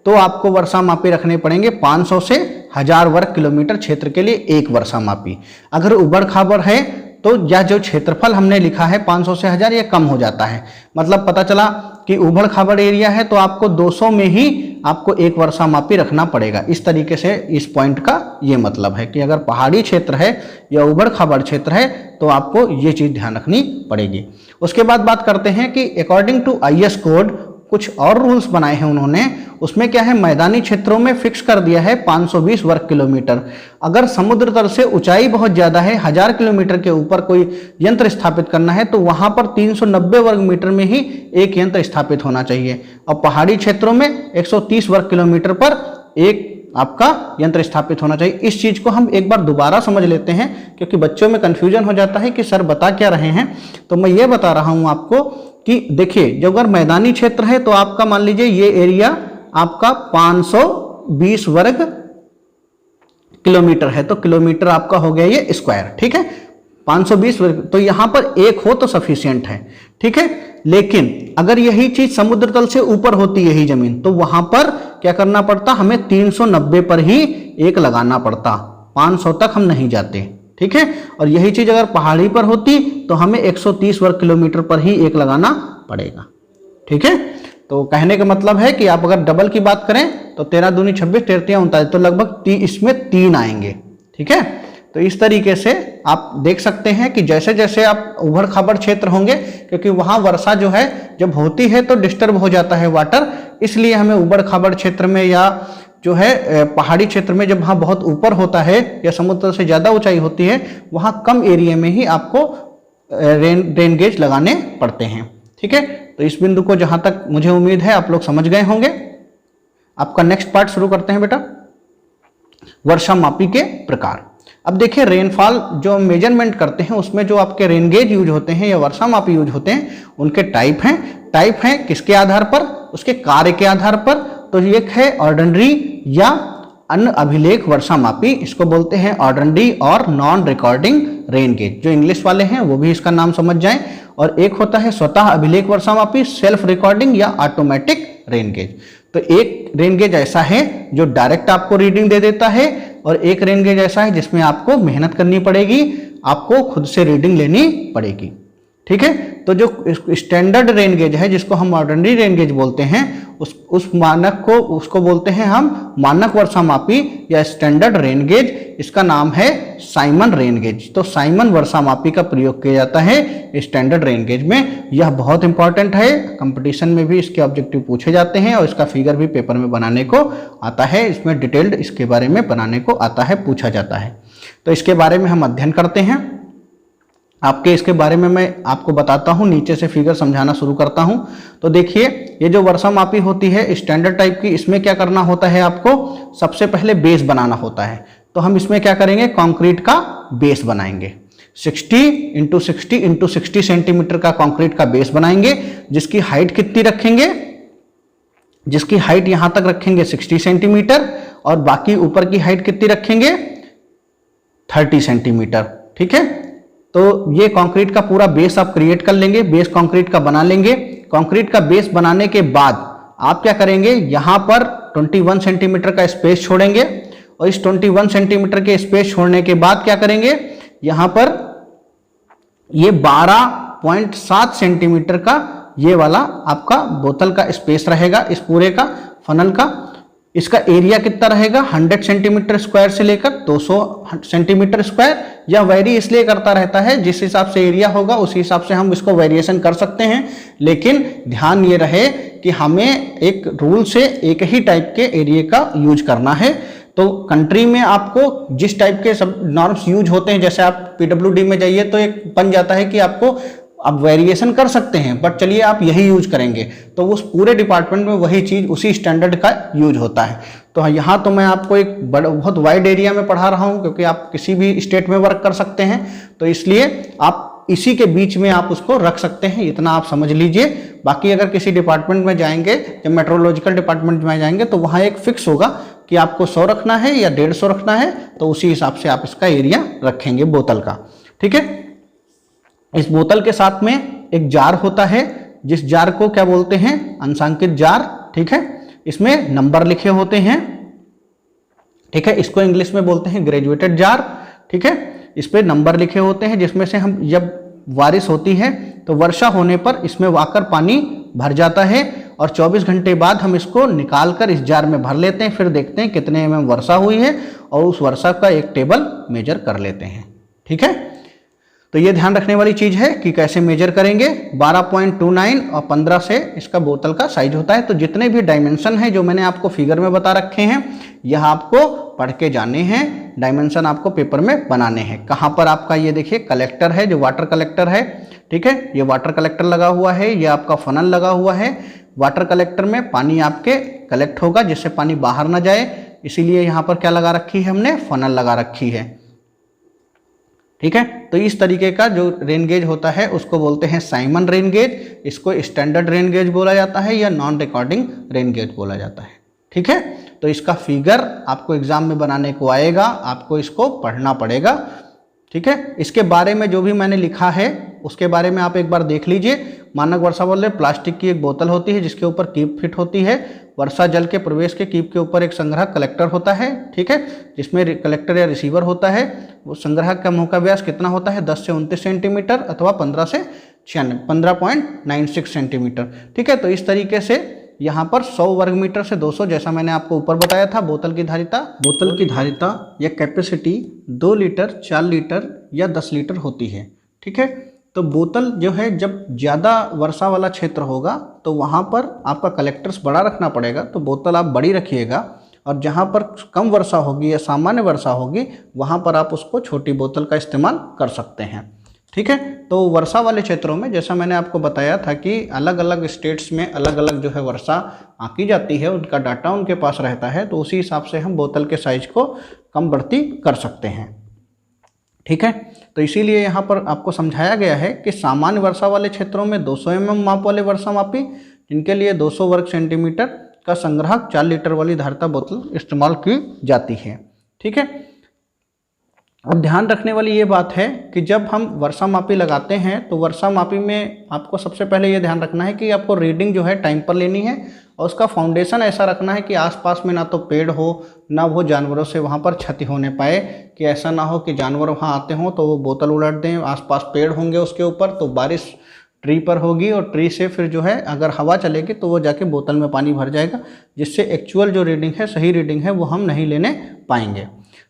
तो आपको वर्षा मापी रखने पड़ेंगे 500 से 1000 वर्ग किलोमीटर क्षेत्र के लिए एक वर्षा मापी। अगर उबड़ खाबड़ है तो यह जो क्षेत्रफल हमने लिखा है 500 से 1000 ये कम हो जाता है। मतलब पता चला कि उबड़ खाबड़ एरिया है तो आपको 200 में ही आपको एक वर्षा मापी रखना पड़ेगा। इस तरीके से इस पॉइंट का ये मतलब है कि अगर पहाड़ी क्षेत्र है या उबड़ खाबड़ क्षेत्र है तो आपको ये चीज़ ध्यान रखनी पड़ेगी। उसके बाद बात करते हैं कि अकॉर्डिंग टू IS कोड कुछ और रूल्स बनाए हैं उन्होंने, उसमें क्या है, मैदानी क्षेत्रों में फिक्स कर दिया है 520 वर्ग किलोमीटर। अगर समुद्र तल से ऊंचाई बहुत ज़्यादा है, 1000 किलोमीटर के ऊपर कोई यंत्र स्थापित करना है तो वहाँ पर 390 वर्ग मीटर में ही एक यंत्र स्थापित होना चाहिए, और पहाड़ी क्षेत्रों में 130 वर्ग किलोमीटर पर एक आपका यंत्र स्थापित होना चाहिए। इस चीज को हम एक बार दोबारा समझ लेते हैं, क्योंकि बच्चों में कंफ्यूजन हो जाता है कि सर बता क्या रहे हैं। तो मैं ये बता रहा हूं आपको कि देखिए, जब अगर मैदानी क्षेत्र है तो आपका मान लीजिए ये एरिया आपका 520 वर्ग किलोमीटर है, तो किलोमीटर आपका हो गया ये स्क्वायर, ठीक है, 520 वर्ग। तो यहां पर एक हो तो सफिशियंट है, ठीक है। लेकिन अगर यही चीज समुद्र तल से ऊपर होती यही जमीन, तो वहां पर क्या करना पड़ता, हमें 390 पर ही एक लगाना पड़ता, 500 तक हम नहीं जाते, ठीक है। और यही चीज अगर पहाड़ी पर होती तो हमें 130 वर्ग किलोमीटर पर ही एक लगाना पड़ेगा, ठीक है। तो कहने का मतलब है कि आप अगर डबल की बात करें तो 13 दूनी 26, 13 39, तो लगभग इसमें 3 आएंगे, ठीक है। तो इस तरीके से आप देख सकते हैं कि जैसे जैसे आप उबड़ खाबड़ क्षेत्र होंगे, क्योंकि वहां वर्षा जो है जब होती है तो डिस्टर्ब हो जाता है वाटर, इसलिए हमें उबड़ खाबड़ क्षेत्र में या जो है पहाड़ी क्षेत्र में जब वहाँ बहुत ऊपर होता है या समुद्र से ज़्यादा ऊंचाई होती है, वहाँ कम एरिया में ही आपको रेन गेज लगाने पड़ते हैं, ठीक है। तो इस बिंदु को जहाँ तक मुझे उम्मीद है आप लोग समझ गए होंगे। आपका नेक्स्ट पार्ट शुरू करते हैं बेटा, वर्षा मापी के प्रकार। अब देखिए, रेनफॉल जो मेजरमेंट करते हैं उसमें जो आपके रेन गेज यूज होते हैं या वर्षा मापी यूज होते हैं, उनके टाइप हैं किसके आधार पर, उसके कार्य के आधार पर। तो एक है ऑर्डिनरी या अन्य अभिलेख वर्षा मापी, इसको बोलते हैं ऑर्डिनरी और नॉन रिकॉर्डिंग रेन गेज, जो इंग्लिश वाले हैं वो भी इसका नाम समझ जाएं। और एक होता है स्वतः अभिलेख वर्षा मापी, सेल्फ रिकॉर्डिंग या ऑटोमेटिक रेन गेज। तो एक रेन गेज ऐसा है जो डायरेक्ट आपको रीडिंग दे देता है, और एक रेन गेज ऐसा है जिसमें आपको मेहनत करनी पड़ेगी, आपको खुद से रीडिंग लेनी पड़ेगी, ठीक है। तो जो स्टैंडर्ड रेन गेज है जिसको हम ऑर्डिनरी रेन गेज बोलते हैं, उस मानक को उसको बोलते हैं हम मानक वर्षा मापी या स्टैंडर्ड रेन गेज। इसका नाम है साइमन रेन गेज। तो साइमन वर्षा मापी का प्रयोग किया जाता है स्टैंडर्ड रेन गेज में। यह बहुत इंपॉर्टेंट है, कंपटीशन में भी इसके ऑब्जेक्टिव पूछे जाते हैं और इसका फिगर भी पेपर में बनाने को आता है, इसमें डिटेल्ड इसके बारे में बनाने को आता है, पूछा जाता है। तो इसके बारे में हम अध्ययन करते हैं। आपके इसके बारे में मैं आपको बताता हूं, नीचे से फिगर समझाना शुरू करता हूं। तो देखिए, ये जो वर्षा मापी होती है स्टैंडर्ड टाइप की, इसमें क्या करना होता है, आपको सबसे पहले बेस बनाना होता है। तो हम इसमें क्या करेंगे, कंक्रीट का बेस बनाएंगे, 60 × 60 × 60 सेंटीमीटर का कंक्रीट का बेस बनाएंगे, जिसकी हाइट कितनी रखेंगे, जिसकी हाइट यहां तक रखेंगे 60 सेंटीमीटर, और बाकी ऊपर की हाइट कितनी रखेंगे, 30 सेंटीमीटर, ठीक है। तो ये कंक्रीट का पूरा बेस आप क्रिएट कर लेंगे, बेस कंक्रीट का बना लेंगे। कंक्रीट का बेस बनाने के बाद आप क्या करेंगे, यहां पर 21 सेंटीमीटर का स्पेस छोड़ेंगे, और इस 21 सेंटीमीटर के स्पेस छोड़ने के बाद क्या करेंगे, यहां पर ये 12.7 सेंटीमीटर का ये वाला आपका बोतल का स्पेस रहेगा, इस पूरे का फनल का। इसका एरिया कितना रहेगा, 100 सेंटीमीटर स्क्वायर से लेकर 200 सेंटीमीटर स्क्वायर। यह वेरी इसलिए करता रहता है, जिस हिसाब से एरिया होगा उस हिसाब से हम इसको वेरिएशन कर सकते हैं, लेकिन ध्यान ये रहे कि हमें एक रूल से एक ही टाइप के एरिया का यूज करना है। तो कंट्री में आपको जिस टाइप के सब नॉर्म्स यूज होते हैं, जैसे आप PWD में जाइए तो एक बन जाता है कि आपको आप वेरिएशन कर सकते हैं, बट चलिए आप यही यूज करेंगे, तो उस पूरे डिपार्टमेंट में वही चीज उसी स्टैंडर्ड का यूज होता है। तो यहाँ तो मैं आपको एक बहुत वाइड एरिया में पढ़ा रहा हूँ, क्योंकि आप किसी भी स्टेट में वर्क कर सकते हैं, तो इसलिए आप इसी के बीच में आप उसको रख सकते हैं, इतना आप समझ लीजिए। बाकी अगर किसी डिपार्टमेंट में जाएंगे, जब मेट्रोलॉजिकल डिपार्टमेंट में जाएंगे, तो वहाँ एक फिक्स होगा कि आपको 100 रखना है या 150 रखना है, तो उसी हिसाब से आप इसका एरिया रखेंगे बोतल का, ठीक है। इस बोतल के साथ में एक जार होता है, जिस जार को क्या बोलते हैं, अंशांकित जार, ठीक है। इसमें नंबर लिखे होते हैं, ठीक है। इसको इंग्लिश में बोलते हैं ग्रेजुएटेड जार, ठीक है। इस पे नंबर लिखे होते हैं, जिसमें से हम जब बारिश होती है तो वर्षा होने पर इसमें वाकर पानी भर जाता है, और 24 घंटे बाद हम इसको निकाल कर इस जार में भर लेते हैं। फिर देखते हैं कितने mm वर्षा हुई है, और उस वर्षा का एक टेबल मेजर कर लेते हैं, ठीक है। तो ये ध्यान रखने वाली चीज़ है कि कैसे मेजर करेंगे। 12.29 और 15 से इसका बोतल का साइज होता है। तो जितने भी डायमेंशन हैं जो मैंने आपको फिगर में बता रखे हैं, यह आपको पढ़ के जाने हैं, डायमेंशन आपको पेपर में बनाने हैं। कहाँ पर आपका ये देखिए कलेक्टर है, जो वाटर कलेक्टर है, ठीक है, ये वाटर कलेक्टर लगा हुआ है, ये आपका फनल लगा हुआ है। वाटर कलेक्टर में पानी आपके कलेक्ट होगा जिससे पानी बाहर ना जाए, इसीलिए यहाँ पर क्या लगा रखी है हमने, फनल लगा रखी है, ठीक है। तो इस तरीके का जो रेन गेज होता है उसको बोलते हैं साइमन रेन गेज, इसको स्टैंडर्ड रेन गेज बोला जाता है या नॉन रिकॉर्डिंग रेन गेज बोला जाता है, ठीक है। तो इसका फिगर आपको एग्जाम में बनाने को आएगा, आपको इसको पढ़ना पड़ेगा, ठीक है। इसके बारे में जो भी मैंने लिखा है उसके बारे में आप एक बार देख लीजिए। मानक वर्षा बल प्लास्टिक की एक बोतल होती है जिसके ऊपर कीप फिट होती है। वर्षा जल के प्रवेश के कीप के ऊपर एक संग्रहक कलेक्टर होता है, ठीक है, जिसमें कलेक्टर या रिसीवर होता है। वो संग्रहक का मुंह का व्यास कितना होता है, 10 से 29 सेंटीमीटर अथवा 15 से 15.96 सेंटीमीटर, ठीक है। तो इस तरीके से यहाँ पर 100 वर्ग मीटर से 200, जैसा मैंने आपको ऊपर बताया था, बोतल की धारिता या कैपेसिटी 2 लीटर, 4 लीटर या 10 लीटर होती है, ठीक है। तो बोतल जो है जब ज़्यादा वर्षा वाला क्षेत्र होगा तो वहाँ पर आपका कलेक्टर्स बड़ा रखना पड़ेगा, तो बोतल आप बड़ी रखिएगा, और जहाँ पर कम वर्षा होगी या सामान्य वर्षा होगी वहाँ पर आप उसको छोटी बोतल का इस्तेमाल कर सकते हैं, ठीक है। तो वर्षा वाले क्षेत्रों में जैसा मैंने आपको बताया था कि अलग अलग स्टेट्स में अलग अलग जो है वर्षा आंकी जाती है, उनका डाटा उनके पास रहता है, तो उसी हिसाब से हम बोतल के साइज को कम बढ़ती कर सकते हैं, ठीक है। तो इसीलिए यहाँ पर आपको समझाया गया है कि सामान्य वर्षा वाले क्षेत्रों में 200 mm माप वाले वर्षा मापी, जिनके लिए 200 वर्ग सेंटीमीटर का संग्राहक 4 लीटर वाली धारिता बोतल इस्तेमाल की जाती है, ठीक है। अब ध्यान रखने वाली ये बात है कि जब हम वर्षा मापी लगाते हैं तो वर्षा मापी में आपको सबसे पहले ये ध्यान रखना है कि आपको रीडिंग जो है टाइम पर लेनी है, और उसका फाउंडेशन ऐसा रखना है कि आसपास में ना तो पेड़ हो ना वो जानवरों से वहाँ पर क्षति होने पाए, कि ऐसा ना हो कि जानवर वहाँ आते हों तो वो बोतल उलट दें। आसपास पेड़ होंगे उसके ऊपर तो बारिश ट्री पर होगी, और ट्री से फिर जो है अगर हवा चलेगी तो वो जाके बोतल में पानी भर जाएगा, जिससे एक्चुअल जो रीडिंग है, सही रीडिंग है, वो हम नहीं लेने पाएंगे,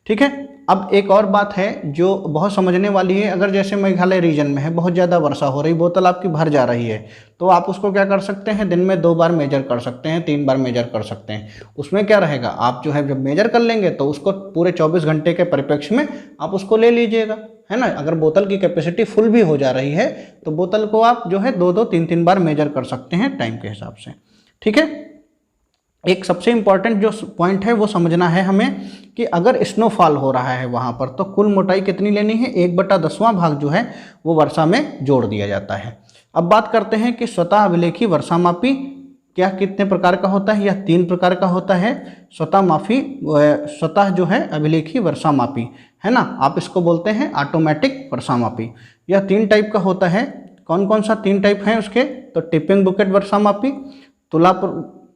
ठीक है। अब एक और बात है जो बहुत समझने वाली है, अगर जैसे मेघालय रीजन में है, बहुत ज़्यादा वर्षा हो रही, बोतल आपकी भर जा रही है, तो आप उसको क्या कर सकते हैं, दिन में 2 बार मेजर कर सकते हैं, 3 बार मेजर कर सकते हैं। उसमें क्या रहेगा, आप जो है जब मेजर कर लेंगे तो उसको पूरे 24 घंटे के परिप्रेक्ष्य में आप उसको ले लीजिएगा, है ना। अगर बोतल की कैपेसिटी फुल भी हो जा रही है तो बोतल को आप जो है 2-2, 3-3 बार मेजर कर सकते हैं टाइम के हिसाब से, ठीक है। एक सबसे इम्पॉर्टेंट जो पॉइंट है वो समझना है हमें कि अगर स्नोफॉल हो रहा है वहाँ पर तो कुल मोटाई कितनी लेनी है, 1/10वां भाग जो है वो वर्षा में जोड़ दिया जाता है। अब बात करते हैं कि स्वतः अभिलेखी वर्षा मापी क्या कितने प्रकार का होता है, यह 3 प्रकार का होता है। स्वतः जो है अभिलेखी वर्षा मापी, है ना, आप इसको बोलते हैं ऑटोमेटिक वर्षा मापी। यह 3 टाइप का होता है। कौन कौन सा 3 टाइप हैं उसके, तो टिपिंग बुकेट वर्षा मापी, तुला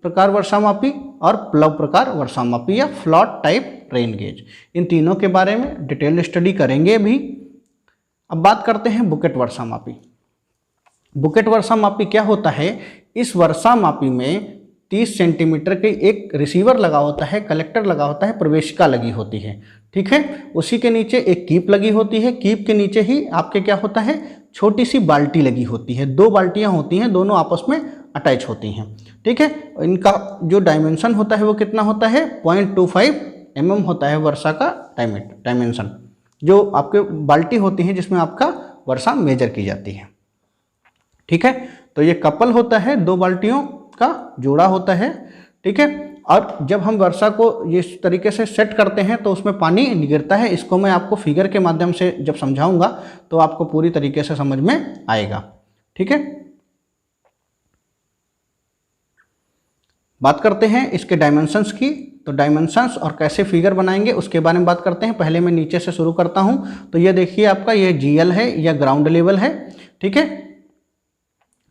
प्रकार वर्षा मापी और प्लव प्रकार वर्षा मापी या फ्लॉट टाइप रेन गेज। इन तीनों के बारे में डिटेल स्टडी करेंगे अभी। अब बात करते हैं बुकेट वर्षा मापी। बुकेट वर्षा मापी क्या होता है, इस वर्षा मापी में 30 सेंटीमीटर के एक रिसीवर लगा होता है, कलेक्टर लगा होता है, प्रवेशिका लगी होती है, ठीक है। उसी के नीचे एक कीप लगी होती है, कीप के नीचे ही आपके क्या होता है, छोटी सी बाल्टी लगी होती है। 2 बाल्टियाँ होती हैं, दोनों आपस में अटैच होती हैं, ठीक है। इनका जो डायमेंशन होता है वो कितना होता है, 0.25 mm होता है वर्षा का डायमेंशन, जो आपके बाल्टी होती है जिसमें आपका वर्षा मेजर की जाती है, ठीक है। तो ये कपल होता है, 2 बाल्टियों का जोड़ा होता है, ठीक है। और जब हम वर्षा को इस तरीके से सेट करते हैं तो उसमें पानी गिरता है। इसको मैं आपको फिगर के माध्यम से जब समझाऊंगा तो आपको पूरी तरीके से समझ में आएगा, ठीक है। बात करते हैं इसके डायमेंशंस की। तो डायमेंशंस और कैसे फिगर बनाएंगे उसके बारे में बात करते हैं। पहले मैं नीचे से शुरू करता हूं। तो ये देखिए आपका ये जीएल है या ग्राउंड लेवल है, ठीक है।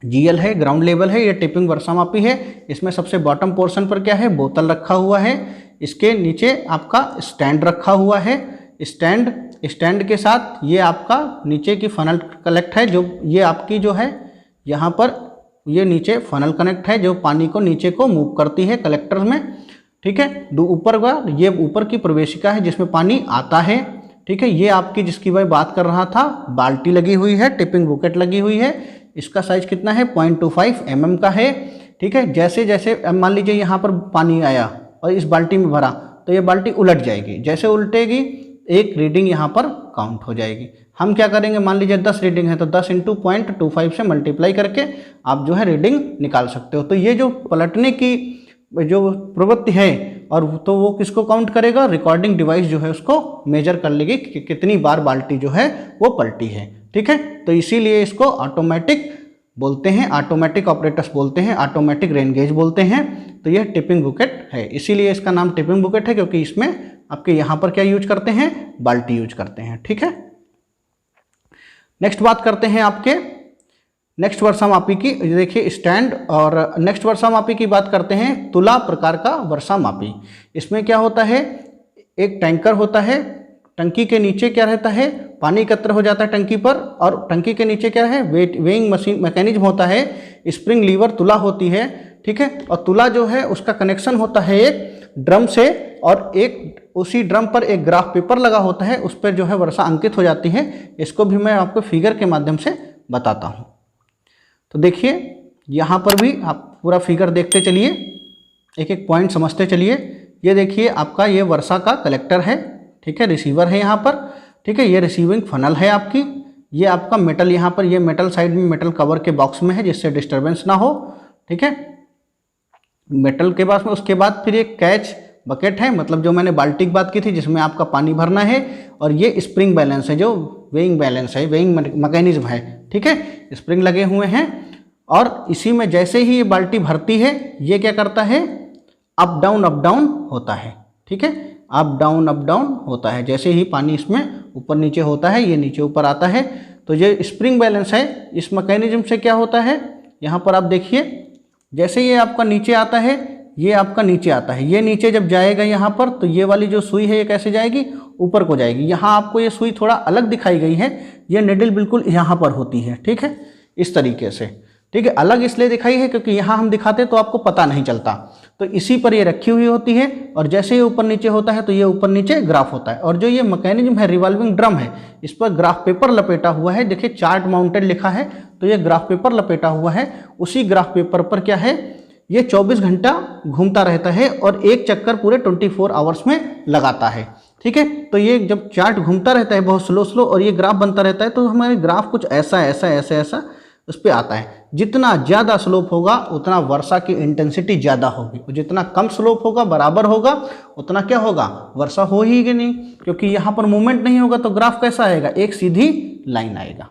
जीएल है, ग्राउंड लेवल है, ये टिपिंग वर्षा मापी है। इसमें सबसे बॉटम पोर्शन पर क्या है, बोतल रखा हुआ है। इसके नीचे आपका स्टैंड रखा हुआ है। स्टैंड के साथ ये आपका नीचे की फनल कलेक्ट है, जो ये आपकी जो है यहाँ पर ये नीचे फनल कनेक्ट है जो पानी को नीचे को मूव करती है कलेक्टर में, ठीक है। ऊपर का ये ऊपर की प्रवेशिका है जिसमें पानी आता है, ठीक है। ये आपकी जिसकी मैं बात कर रहा था, बाल्टी लगी हुई है, टिपिंग बुकेट लगी हुई है, इसका साइज कितना है 0.25 mm का है, ठीक है। जैसे जैसे मान लीजिए यहाँ पर पानी आया और इस बाल्टी में भरा तो ये बाल्टी उलट जाएगी, जैसे उल्टेगी एक रीडिंग यहाँ पर काउंट हो जाएगी। हम क्या करेंगे, मान लीजिए 10 रीडिंग है तो 10 × 0.25 से मल्टीप्लाई करके आप जो है रीडिंग निकाल सकते हो। तो ये जो पलटने की जो प्रवृत्ति है और तो वो किसको काउंट करेगा, रिकॉर्डिंग डिवाइस जो है उसको मेजर कर लेगी कि कितनी बार बाल्टी जो है वो पलटी है, ठीक है। तो इसीलिए इसको ऑटोमेटिक बोलते हैं, ऑटोमेटिक ऑपरेटर्स बोलते हैं, ऑटोमेटिक रेन गेज बोलते हैं। तो यह टिपिंग बुकेट है, इसीलिए इसका नाम टिपिंग बुकेट है, क्योंकि इसमें आपके यहाँ पर क्या यूज करते हैं, बाल्टी यूज करते हैं, ठीक है। नेक्स्ट बात करते हैं आपके नेक्स्ट वर्षामापी की। देखिए स्टैंड, और नेक्स्ट वर्षामापी की बात करते हैं, तुला प्रकार का वर्षामापी। इसमें क्या होता है, एक टैंकर होता है, टंकी के नीचे क्या रहता है, पानी एकत्र हो जाता है टंकी पर, और टंकी के नीचे क्या है, वेइंग मशीन मैकेनिज्म होता है, स्प्रिंग लीवर तुला होती है, ठीक है। और तुला जो है उसका कनेक्शन होता है एक ड्रम से, और एक उसी ड्रम पर एक ग्राफ पेपर लगा होता है, उस पर जो है वर्षा अंकित हो जाती है। इसको भी मैं आपको फिगर के माध्यम से बताता हूँ। तो देखिए यहाँ पर भी आप पूरा फिगर देखते चलिए, एक एक पॉइंट समझते चलिए। ये देखिए आपका ये वर्षा का कलेक्टर है, ठीक है, रिसीवर है यहाँ पर, ठीक है। ये रिसीविंग फनल है आपकी, ये आपका मेटल यहाँ पर, ये मेटल साइड में मेटल कवर के बॉक्स में है जिससे डिस्टर्बेंस ना हो, ठीक है, मेटल के पास में। उसके बाद फिर एक कैच बकेट है, मतलब जो मैंने बाल्टी की बात की थी जिसमें आपका पानी भरना है, और ये स्प्रिंग बैलेंस है, जो वेइंग बैलेंस है, वेइंग मैकेनिज्म है, ठीक है, स्प्रिंग लगे हुए हैं। और इसी में जैसे ही ये बाल्टी भरती है, ये क्या करता है, अप डाउन होता है, ठीक है, अप डाउन होता है। जैसे ही पानी इसमें ऊपर नीचे होता है, ये नीचे ऊपर आता है। तो ये स्प्रिंग बैलेंस है। इस मैकेनिज्म से क्या होता है, यहाँ पर आप देखिए, जैसे ये आपका नीचे आता है, ये आपका नीचे आता है, ये नीचे जब जाएगा यहाँ पर, तो ये वाली जो सुई है ये कैसे जाएगी, ऊपर को जाएगी। यहाँ आपको ये सुई थोड़ा अलग दिखाई गई है, ये निडल बिल्कुल यहाँ पर होती है, ठीक है, इस तरीके से, ठीक है। अलग इसलिए दिखाई है क्योंकि यहाँ हम दिखाते तो आपको पता नहीं चलता, तो इसी पर ये रखी हुई होती है, और जैसे ये ऊपर नीचे होता है तो ये ऊपर नीचे ग्राफ होता है। और जो ये मैकेनिज्म है, रिवॉल्विंग ड्रम है, इस पर ग्राफ पेपर लपेटा हुआ है, देखिए चार्ट माउंटेड लिखा है, तो ये ग्राफ पेपर लपेटा हुआ है। उसी ग्राफ पेपर पर क्या है, ये 24 घंटा घूमता रहता है, और एक चक्कर पूरे 24 आवर्स में लगाता है, ठीक है। तो ये जब चार्ट घूमता रहता है बहुत स्लो, और ये ग्राफ बनता रहता है, तो हमारे ग्राफ कुछ ऐसा उस पर आता है। जितना ज़्यादा स्लोप होगा उतना वर्षा की इंटेंसिटी ज़्यादा होगी, और जितना कम स्लोप होगा, बराबर होगा, उतना क्या होगा, वर्षा हो ही नहीं, क्योंकि यहाँ पर मूवमेंट नहीं होगा, तो ग्राफ कैसा आएगा, एक सीधी लाइन आएगा,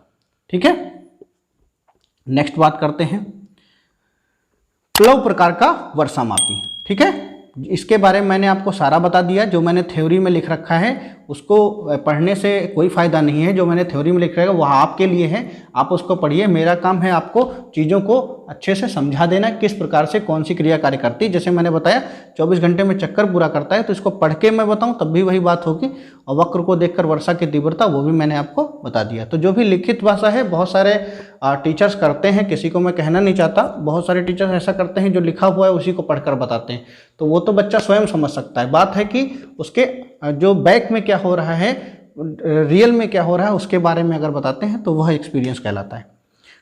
ठीक है। नेक्स्ट बात करते हैं प्लव प्रकार का वर्षामापी, ठीक है। इसके बारे में मैंने आपको सारा बता दिया, जो मैंने थ्योरी में लिख रखा है उसको पढ़ने से कोई फ़ायदा नहीं है। जो मैंने थ्योरी में लिख रखा है वो आपके लिए है, आप उसको पढ़िए। मेरा काम है आपको चीज़ों को अच्छे से समझा देना, किस प्रकार से कौन सी क्रिया कार्य करती है। जैसे मैंने बताया 24 घंटे में चक्कर पूरा करता है, तो इसको पढ़ के मैं बताऊँ तब भी वही बात होगी। और वक्र को देखकर वर्षा की तीव्रता, वो भी मैंने आपको बता दिया। तो जो भी लिखित भाषा है, बहुत सारे टीचर्स करते हैं, किसी को मैं कहना नहीं चाहता, बहुत सारे टीचर्स ऐसा करते हैं जो लिखा हुआ है उसी को पढ़कर बताते हैं, तो वो तो बच्चा स्वयं समझ सकता है। बात है कि उसके जो बैक में क्या हो रहा है, रियल में क्या हो रहा है, उसके बारे में अगर बताते हैं तो वह एक्सपीरियंस कहलाता है,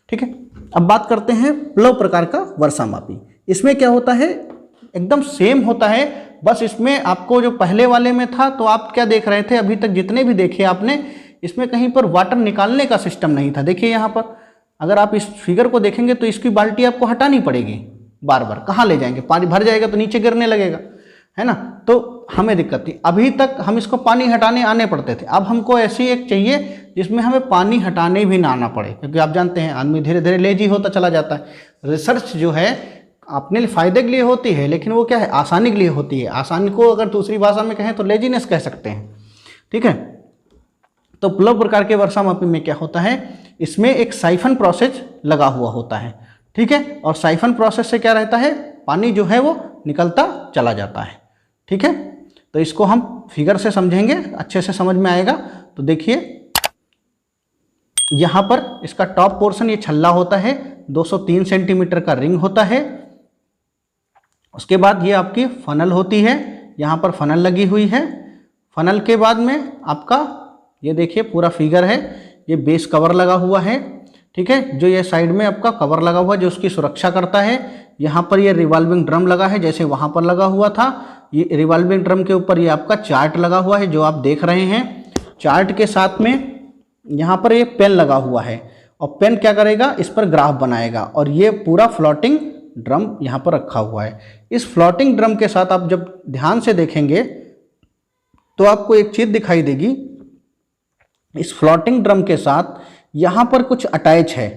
ठीक है। अब बात करते हैं प्लव प्रकार का वर्षामापी। इसमें क्या होता है, एकदम सेम होता है, बस इसमें आपको जो पहले वाले में था, तो आप क्या देख रहे थे, अभी तक जितने भी देखे आपने, इसमें कहीं पर वाटर निकालने का सिस्टम नहीं था। देखिए यहाँ पर अगर आप इस फिगर को देखेंगे तो इसकी बाल्टी आपको हटानी पड़ेगी बार बार, कहाँ ले जाएंगे, पानी भर जाएगा तो नीचे गिरने लगेगा, है ना। तो हमें दिक्कत थी, अभी तक हम इसको पानी हटाने आने पड़ते थे। अब हमको ऐसी एक चाहिए जिसमें हमें पानी हटाने भी ना आना पड़े, क्योंकि आप जानते हैं आदमी धीरे धीरे लेजी होता चला जाता है। रिसर्च जो है अपने फायदे के लिए होती है, लेकिन वो क्या है, आसानी के लिए होती है। आसानी को अगर दूसरी भाषा में कहें तो लेजीनेस कह सकते हैं, ठीक है। तो प्लव प्रकार के वर्षामापी में क्या होता है, इसमें एक साइफन प्रोसेस लगा हुआ होता है, ठीक है। और साइफन प्रोसेस से क्या रहता है, पानी जो है वो निकलता चला जाता है, ठीक है। तो इसको हम फिगर से समझेंगे, अच्छे से समझ में आएगा। तो देखिए यहाँ पर इसका टॉप पोर्शन ये छल्ला होता है, 203 सेंटीमीटर का रिंग होता है। उसके बाद ये आपकी फनल होती है, यहाँ पर फनल लगी हुई है। फनल के बाद में आपका ये देखिए पूरा फिगर है, ये बेस कवर लगा हुआ है, ठीक है, जो ये साइड में आपका कवर लगा हुआ है जो उसकी सुरक्षा करता है। यहाँ पर ये रिवॉल्विंग ड्रम लगा है जैसे वहाँ पर लगा हुआ था। ये रिवॉल्विंग ड्रम के ऊपर ये आपका चार्ट लगा हुआ है जो आप देख रहे हैं। चार्ट के साथ में यहाँ पर ये पेन लगा हुआ है और पेन क्या करेगा, इस पर ग्राफ बनाएगा। और ये पूरा फ्लोटिंग ड्रम यहाँ पर रखा हुआ है। इस फ्लोटिंग ड्रम के साथ आप जब ध्यान से देखेंगे तो आपको एक चीज़ दिखाई देगी, इस फ्लोटिंग ड्रम के साथ यहाँ पर कुछ अटैच है।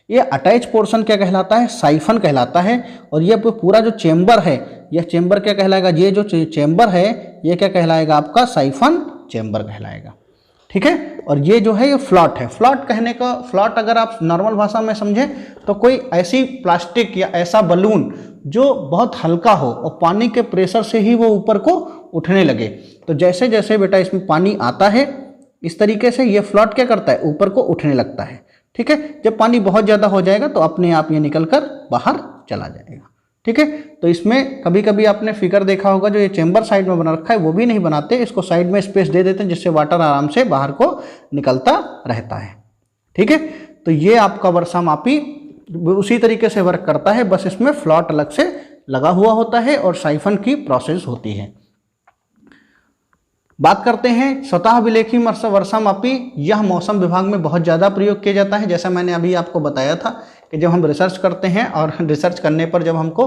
ये अटैच पोर्शन क्या कहलाता है, साइफन कहलाता है। और ये पूरा जो चेंबर है, यह चेंबर क्या कहलाएगा, ये जो चेंबर है ये क्या कहलाएगा, आपका साइफन चेंबर कहलाएगा, ठीक है। और ये जो है ये फ्लॉट है। फ्लॉट कहने का, फ्लॉट अगर आप नॉर्मल भाषा में समझें तो कोई ऐसी प्लास्टिक या ऐसा बलून जो बहुत हल्का हो और पानी के प्रेशर से ही वो ऊपर को उठने लगे। तो जैसे जैसे बेटा इसमें पानी आता है इस तरीके से ये फ्लॉट क्या करता है, ऊपर को उठने लगता है, ठीक है। जब पानी बहुत ज़्यादा हो जाएगा तो अपने आप ये निकल कर बाहर चला जाएगा, ठीक है। तो इसमें कभी कभी आपने फिगर देखा होगा, जो ये चेंबर साइड में बना रखा है वो भी नहीं बनाते, इसको साइड में स्पेस दे देते हैं जिससे वाटर आराम से बाहर को निकलता रहता है, ठीक है। तो ये आपका वर्षामापी उसी तरीके से वर्क करता है, बस इसमें फ्लॉट अलग से लगा हुआ होता है और साइफन की प्रोसेस होती है। बात करते हैं स्वतः विलेखी वर्षामापी। यह मौसम विभाग में बहुत ज़्यादा प्रयोग किया जाता है। जैसा मैंने अभी आपको बताया था कि जब हम रिसर्च करते हैं और रिसर्च करने पर जब हमको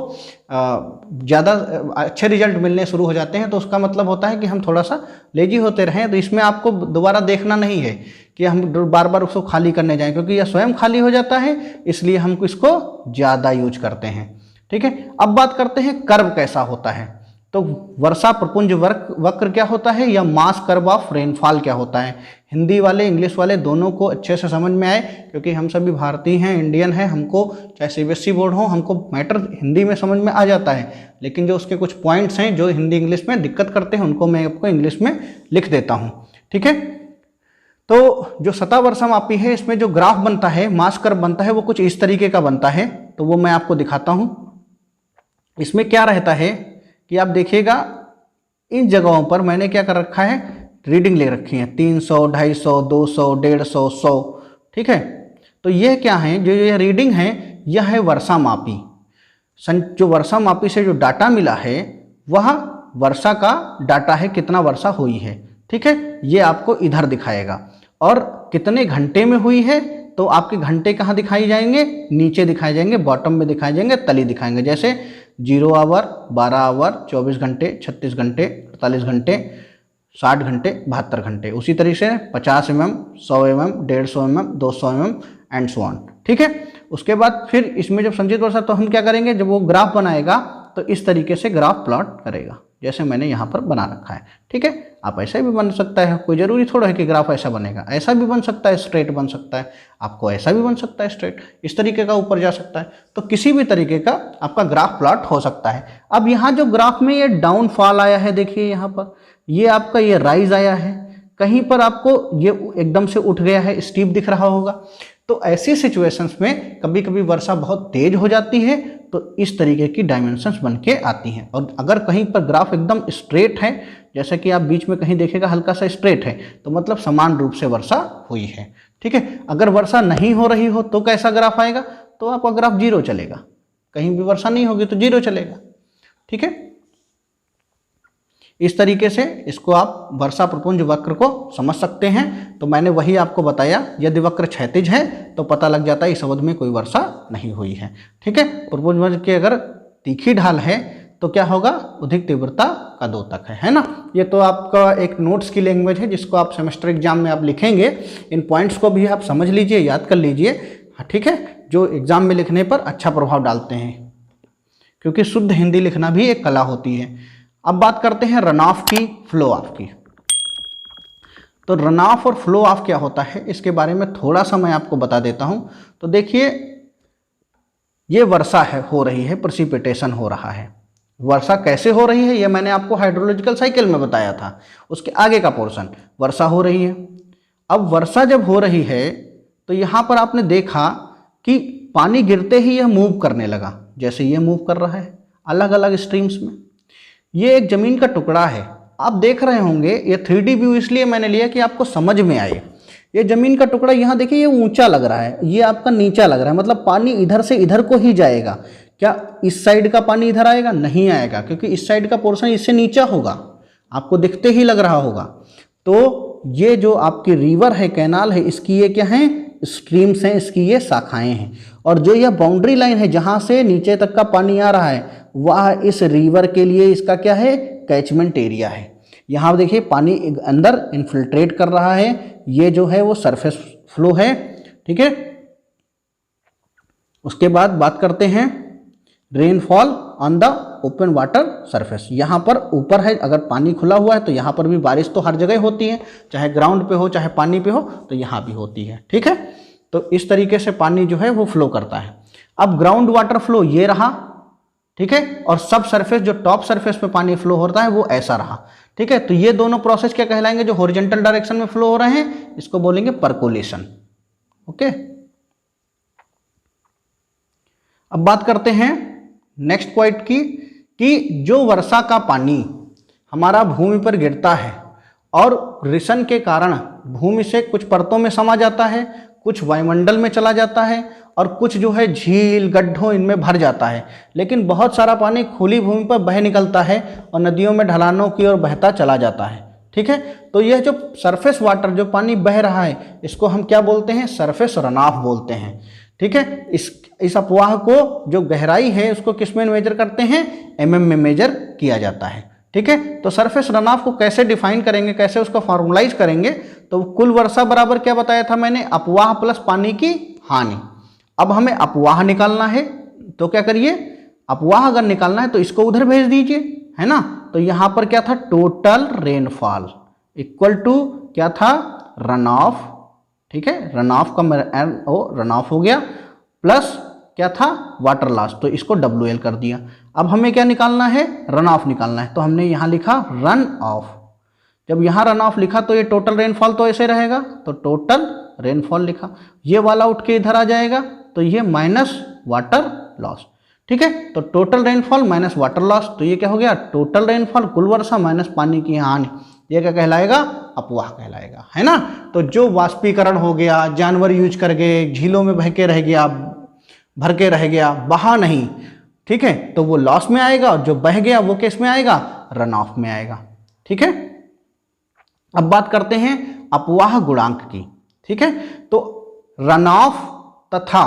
ज़्यादा अच्छे रिजल्ट मिलने शुरू हो जाते हैं तो उसका मतलब होता है कि हम थोड़ा सा लेजी होते रहें। तो इसमें आपको दोबारा देखना नहीं है कि हम बार बार उसको खाली करने जाएं, क्योंकि यह स्वयं खाली हो जाता है, इसलिए हम इसको ज़्यादा यूज करते हैं, ठीक है। अब बात करते हैं कर्व कैसा होता है। तो वर्षा प्रपुंज वक्र क्या होता है या मास कर्व ऑफ रेनफॉल क्या होता है। हिंदी वाले इंग्लिश वाले दोनों को अच्छे से समझ में आए, क्योंकि हम सभी भारतीय हैं, इंडियन हैं, हमको चाहे सीबीएसई बोर्ड हो हमको मैटर हिंदी में समझ में आ जाता है। लेकिन जो उसके कुछ पॉइंट्स हैं जो हिंदी इंग्लिश में दिक्कत करते हैं उनको मैं आपको इंग्लिश में लिख देता हूँ, ठीक है। तो जो सतह वर्षामापी है इसमें जो ग्राफ बनता है, मास कर्व बनता है, वो कुछ इस तरीके का बनता है। तो वो मैं आपको दिखाता हूँ। इसमें क्या रहता है कि आप देखिएगा इन जगहों पर मैंने क्या कर रखा है, रीडिंग ले रखी है 300, 250, 200, 150, 100, ठीक है। तो यह क्या है, जो यह रीडिंग है यह है वर्षामापी। जो वर्षामापी से जो डाटा मिला है वह वर्षा का डाटा है, कितना वर्षा हुई है, ठीक है। ये आपको इधर दिखाएगा। और कितने घंटे में हुई है तो आपके घंटे कहाँ दिखाई जाएंगे, नीचे दिखाए जाएंगे, बॉटम में दिखाए जाएंगे, तली दिखाएंगे। जैसे 0 आवर, 12 आवर, 24 घंटे, 36 घंटे, 48 घंटे, 60 घंटे, 72 घंटे। उसी तरीके से 50 mm, 100 mm, 150 mm, 200 mm and so on, ठीक है। उसके बाद फिर इसमें जब संचित वर्षा तो हम क्या करेंगे, जब वो ग्राफ बनाएगा तो इस तरीके से ग्राफ प्लॉट करेगा जैसे मैंने यहाँ पर बना रखा है, ठीक है। आप ऐसा भी बन सकता है, कोई ज़रूरी थोड़ा है कि ग्राफ ऐसा बनेगा, ऐसा भी बन सकता है, स्ट्रेट बन सकता है, आपको ऐसा भी बन सकता है स्ट्रेट, इस तरीके का ऊपर जा सकता है। तो किसी भी तरीके का आपका ग्राफ प्लॉट हो सकता है। अब यहाँ जो ग्राफ में ये डाउनफॉल आया है, देखिए यहाँ पर ये आपका ये राइज आया है, कहीं पर आपको ये एकदम से उठ गया है, स्टीप दिख रहा होगा। तो ऐसी सिचुएशंस में कभी कभी वर्षा बहुत तेज हो जाती है तो इस तरीके की डायमेंशंस बन के आती हैं। और अगर कहीं पर ग्राफ एकदम स्ट्रेट है, जैसे कि आप बीच में कहीं देखेगा हल्का सा स्ट्रेट है, तो मतलब समान रूप से वर्षा हुई है, ठीक है। अगर वर्षा नहीं हो रही हो तो कैसा ग्राफ आएगा, तो आपका ग्राफ 0 चलेगा, कहीं भी वर्षा नहीं होगी तो 0 चलेगा, ठीक है। इस तरीके से इसको आप वर्षा प्रपुंज वक्र को समझ सकते हैं। तो मैंने वही आपको बताया, यदि वक्र क्षैतिज है तो पता लग जाता है इस अवधि में कोई वर्षा नहीं हुई है, ठीक है। प्रपुंज वक्र की अगर तीखी ढाल है तो क्या होगा, अधिक तीव्रता का द्योतक है ना। ये तो आपका एक नोट्स की लैंग्वेज है जिसको आप सेमेस्टर एग्जाम में आप लिखेंगे। इन पॉइंट्स को भी आप समझ लीजिए, याद कर लीजिए, ठीक है, जो एग्जाम में लिखने पर अच्छा प्रभाव डालते हैं, क्योंकि शुद्ध हिंदी लिखना भी एक कला होती है। अब बात करते हैं रन ऑफ की, फ्लो ऑफ की। तो रन ऑफ और फ्लो ऑफ क्या होता है इसके बारे में थोड़ा सा मैं आपको बता देता हूं। तो देखिए ये वर्षा है, हो रही है, प्रेसिपिटेशन हो रहा है। वर्षा कैसे हो रही है ये मैंने आपको हाइड्रोलॉजिकल साइकिल में बताया था, उसके आगे का पोर्शन वर्षा हो रही है। अब वर्षा जब हो रही है तो यहाँ पर आपने देखा कि पानी गिरते ही यह मूव करने लगा, जैसे ये मूव कर रहा है अलग अलग स्ट्रीम्स में। ये एक ज़मीन का टुकड़ा है, आप देख रहे होंगे ये 3D व्यू इसलिए मैंने लिया कि आपको समझ में आए। ये जमीन का टुकड़ा यहाँ देखिए ये ऊंचा लग रहा है, ये आपका नीचा लग रहा है, मतलब पानी इधर से इधर को ही जाएगा। क्या इस साइड का पानी इधर आएगा? नहीं आएगा, क्योंकि इस साइड का पोर्शन इससे नीचा होगा, आपको दिखते ही लग रहा होगा। तो ये जो आपकी रिवर है, कैनाल है, इसकी ये क्या है? स्ट्रीम्स हैं, इसकी ये शाखाएं हैं। और जो यह बाउंड्री लाइन है जहाँ से नीचे तक का पानी आ रहा है, वह इस रिवर के लिए इसका क्या है? कैचमेंट एरिया है। यहाँ देखिए पानी अंदर इन्फिल्ट्रेट कर रहा है, ये जो है वो सरफेस फ्लो है, ठीक है। उसके बाद बात करते हैं rainfall on the open water surface. यहाँ पर ऊपर है, अगर पानी खुला हुआ है तो यहाँ पर भी बारिश तो हर जगह होती है, चाहे ग्राउंड पे हो चाहे पानी पे हो, तो यहाँ भी होती है, ठीक है। तो इस तरीके से पानी जो है वो फ्लो करता है। अब ग्राउंड वाटर फ्लो ये रहा, ठीक है, और सब सरफेस जो टॉप सरफेस पे पानी फ्लो होता है वो ऐसा रहा, ठीक है। तो ये दोनों प्रोसेस क्या कहलाएंगे? जो हॉरिजॉन्टल डायरेक्शन में फ्लो हो रहे हैं इसको बोलेंगे परकोलेशन, ओके। अब बात करते हैं नेक्स्ट पॉइंट की, कि जो वर्षा का पानी हमारा भूमि पर गिरता है और रिसन के कारण भूमि से कुछ परतों में समा जाता है, कुछ वायुमंडल में चला जाता है, और कुछ जो है झील गड्ढों इनमें भर जाता है। लेकिन बहुत सारा पानी खुली भूमि पर बह निकलता है और नदियों में ढलानों की ओर बहता चला जाता है, ठीक है। तो यह जो सरफेस वाटर जो पानी बह रहा है इसको हम क्या बोलते हैं? सरफेस रनऑफ बोलते हैं, ठीक है। इस अपवाह को जो गहराई है उसको किस में मेजर करते हैं? mm में मेजर किया जाता है, ठीक है। तो सरफेस रनऑफ को कैसे डिफाइन करेंगे, कैसे उसको फॉर्मुलाइज करेंगे? तो कुल वर्षा बराबर क्या बताया था मैंने? अपवाह प्लस पानी की हानि। अब हमें अपवाह निकालना है, तो क्या करिए? अपवाह अगर निकालना है तो इसको उधर भेज दीजिए, है ना। तो यहां पर क्या था? टोटल रेनफॉल इक्वल टू क्या था? रन ऑफ, ठीक है। रन ऑफ का रन ऑफ हो गया, प्लस क्या था? वाटर लॉस, तो इसको WL कर दिया। अब हमें क्या निकालना है? रन ऑफ निकालना है, तो हमने यहां लिखा रन ऑफ। जब यहां रन ऑफ लिखा तो ये टोटल रेनफॉल तो ऐसे रहेगा, तो टोटल रेनफॉल लिखा। ये वाला उठ के इधर आ जाएगा, तो ये माइनस वाटर लॉस, ठीक है। तो total rainfall minus water loss, तो ये क्या हो गया? टोटल रेनफॉल कुल वर्षा माइनस पानी की हानि। ये क्या कहलाएगा? अपवाह कहलाएगा, है ना। तो जो वाष्पीकरण हो गया, जानवर यूज कर गए, झीलों में बह के रह गया, भर के रह गया, बहा नहीं, ठीक है, तो वो लॉस में आएगा। और जो बह गया वो किस में आएगा? रन ऑफ में आएगा, ठीक है। अब बात करते हैं अपवाह गुणांक की, ठीक है। तो रन ऑफ तथा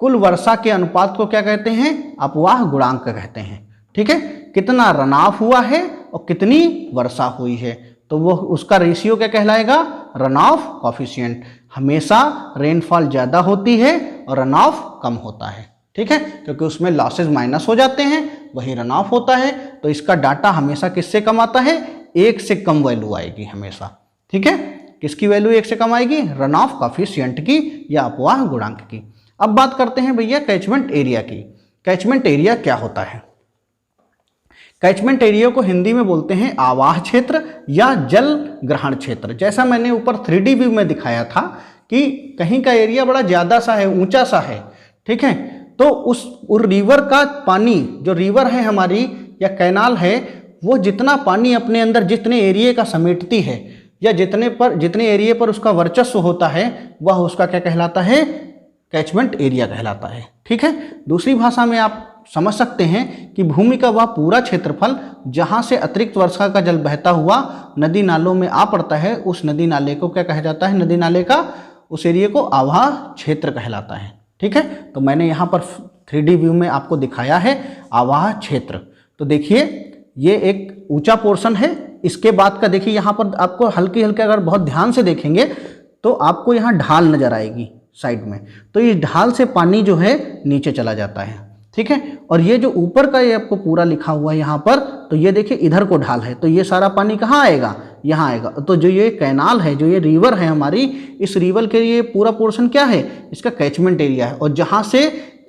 कुल वर्षा के अनुपात को क्या कहते हैं? अपवाह गुणांक कहते हैं, ठीक है। कितना रन ऑफ हुआ है और कितनी वर्षा हुई है, तो वो उसका रेशियो क्या कहलाएगा? Run of coefficient. हमेशा रेनफॉल ज़्यादा होती है और रन ऑफ कम होता है, ठीक है, क्योंकि उसमें लॉसेज माइनस हो जाते हैं, वही रन ऑफ होता है। तो इसका डाटा हमेशा किससे कम आता है? 1 से कम वैल्यू आएगी हमेशा, ठीक है। किसकी वैल्यू 1 से कम आएगी? रन ऑफ कॉफिशिएंट की या अपवाह गुणांक की। अब बात करते हैं भैया कैचमेंट एरिया की। कैचमेंट एरिया क्या होता है? कैचमेंट एरिया को हिंदी में बोलते हैं आवाह क्षेत्र या जल ग्रहण क्षेत्र। जैसा मैंने ऊपर 3D व्यू में दिखाया था कि कहीं का एरिया बड़ा ज़्यादा सा है, ऊंचा सा है, ठीक है, तो उस रिवर का पानी, जो रिवर है हमारी या कैनाल है, वो जितना पानी अपने अंदर जितने एरिया का समेटती है या जितने एरिया पर उसका वर्चस्व होता है, वह उसका क्या कहलाता है? कैचमेंट एरिया कहलाता है, ठीक है। दूसरी भाषा में आप समझ सकते हैं कि भूमि का वह पूरा क्षेत्रफल जहां से अतिरिक्त वर्षा का जल बहता हुआ नदी नालों में आ पड़ता है, उस नदी नाले को क्या कहा जाता है? नदी नाले का उस एरिया को आवाह क्षेत्र कहलाता है, ठीक है। तो मैंने यहाँ पर 3D व्यू में आपको दिखाया है आवाह क्षेत्र। तो देखिए ये एक ऊंचा पोर्शन है, इसके बाद का देखिए यहाँ पर आपको हल्की हल्की अगर बहुत ध्यान से देखेंगे तो आपको यहाँ ढाल नजर आएगी साइड में, तो इस ढाल से पानी जो है नीचे चला जाता है, ठीक है। और ये जो ऊपर का ये आपको पूरा लिखा हुआ है यहाँ पर, तो ये देखिए इधर को ढाल है, तो ये सारा पानी कहाँ आएगा? यहाँ आएगा। तो जो ये कैनाल है, जो ये रिवर है हमारी, इस रिवर के लिए पूरा पोर्शन क्या है? इसका कैचमेंट एरिया है। और जहाँ से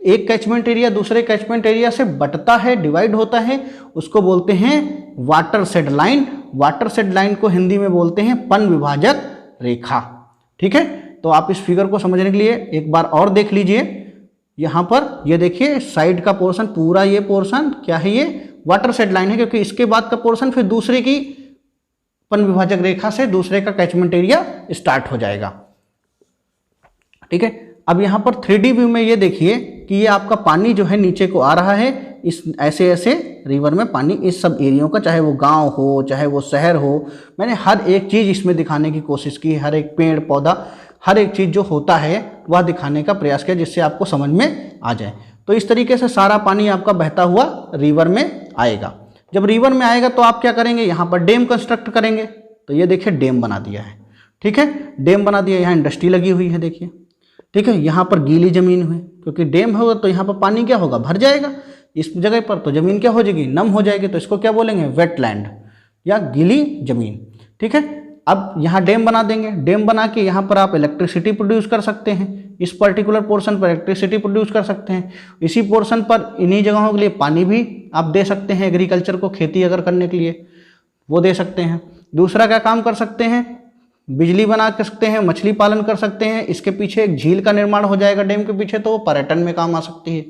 एक कैचमेंट एरिया दूसरे कैचमेंट एरिया से बटता है, डिवाइड होता है, उसको बोलते हैं water shed line. Water shed line को हिंदी में बोलते हैं पन विभाजक रेखा, ठीक है। तो आप इस फिगर को समझने के लिए एक बार और देख लीजिए। यहाँ पर ये देखिए साइड का पोर्शन, पूरा ये पोर्शन क्या है? ये वाटर शेड लाइन है, क्योंकि इसके बाद का पोर्शन फिर दूसरे की पन विभाजक रेखा से दूसरे का कैचमेंट एरिया स्टार्ट हो जाएगा। ठीक है, अब यहाँ पर 3D व्यू में ये देखिए कि ये आपका पानी जो है नीचे को आ रहा है, इस ऐसे ऐसे रिवर में पानी इस सब एरियो का, चाहे वो गांव हो चाहे वो शहर हो, मैंने हर एक चीज़ इसमें दिखाने की कोशिश की, हर एक पेड़ पौधा हर एक चीज़ जो होता है वह दिखाने का प्रयास किया जिससे आपको समझ में आ जाए। तो इस तरीके से सारा पानी आपका बहता हुआ रिवर में आएगा। जब रिवर में आएगा तो आप क्या करेंगे, यहाँ पर डैम कंस्ट्रक्ट करेंगे। तो ये देखिए डैम बना दिया है। ठीक है, डैम बना दिया, यहाँ इंडस्ट्री लगी हुई है देखिए। ठीक है, यहाँ पर गीली ज़मीन है क्योंकि डैम होगा तो यहाँ पर पानी क्या होगा, भर जाएगा। इस जगह पर तो ज़मीन क्या हो जाएगी, नम हो जाएगी, तो इसको क्या बोलेंगे, वेटलैंड या गीली ज़मीन। ठीक है, अब यहाँ डैम बना देंगे। डैम बना के यहाँ पर आप इलेक्ट्रिसिटी प्रोड्यूस कर सकते हैं, इस पर्टिकुलर पोर्शन पर इलेक्ट्रिसिटी प्रोड्यूस कर सकते हैं। इसी पोर्शन पर इन्हीं जगहों के लिए पानी भी आप दे सकते हैं, एग्रीकल्चर को खेती अगर करने के लिए वो दे सकते हैं। दूसरा क्या काम कर सकते हैं, बिजली बना सकते हैं, मछली पालन कर सकते हैं। इसके पीछे एक झील का निर्माण हो जाएगा डैम के पीछे, तो वो पर्यटन में काम आ सकती है।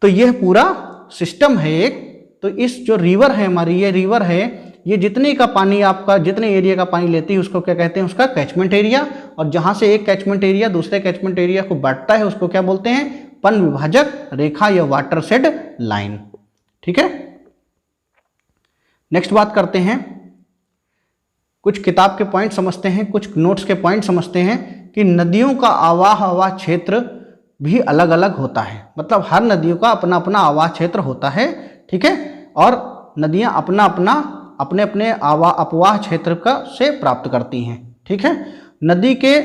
तो यह पूरा सिस्टम है एक। तो इस जो रिवर है हमारी, ये रिवर है, ये जितने का पानी आपका, जितने एरिया का पानी लेती है उसको क्या कहते हैं, उसका कैचमेंट एरिया। और जहां से एक कैचमेंट एरिया दूसरे कैचमेंट एरिया को बांटता है उसको क्या बोलते हैं, पन विभाजक रेखा या वाटर शेड लाइन। ठीक है, नेक्स्ट बात करते हैं, कुछ किताब के पॉइंट समझते हैं, कुछ नोट्स के पॉइंट समझते हैं कि नदियों का आवाह क्षेत्र भी अलग अलग होता है। मतलब हर नदियों का अपना अपना आवाह क्षेत्र होता है। ठीक है, और नदियां अपना अपना अपने अपने अपवाह क्षेत्र का से प्राप्त करती हैं। ठीक है, नदी के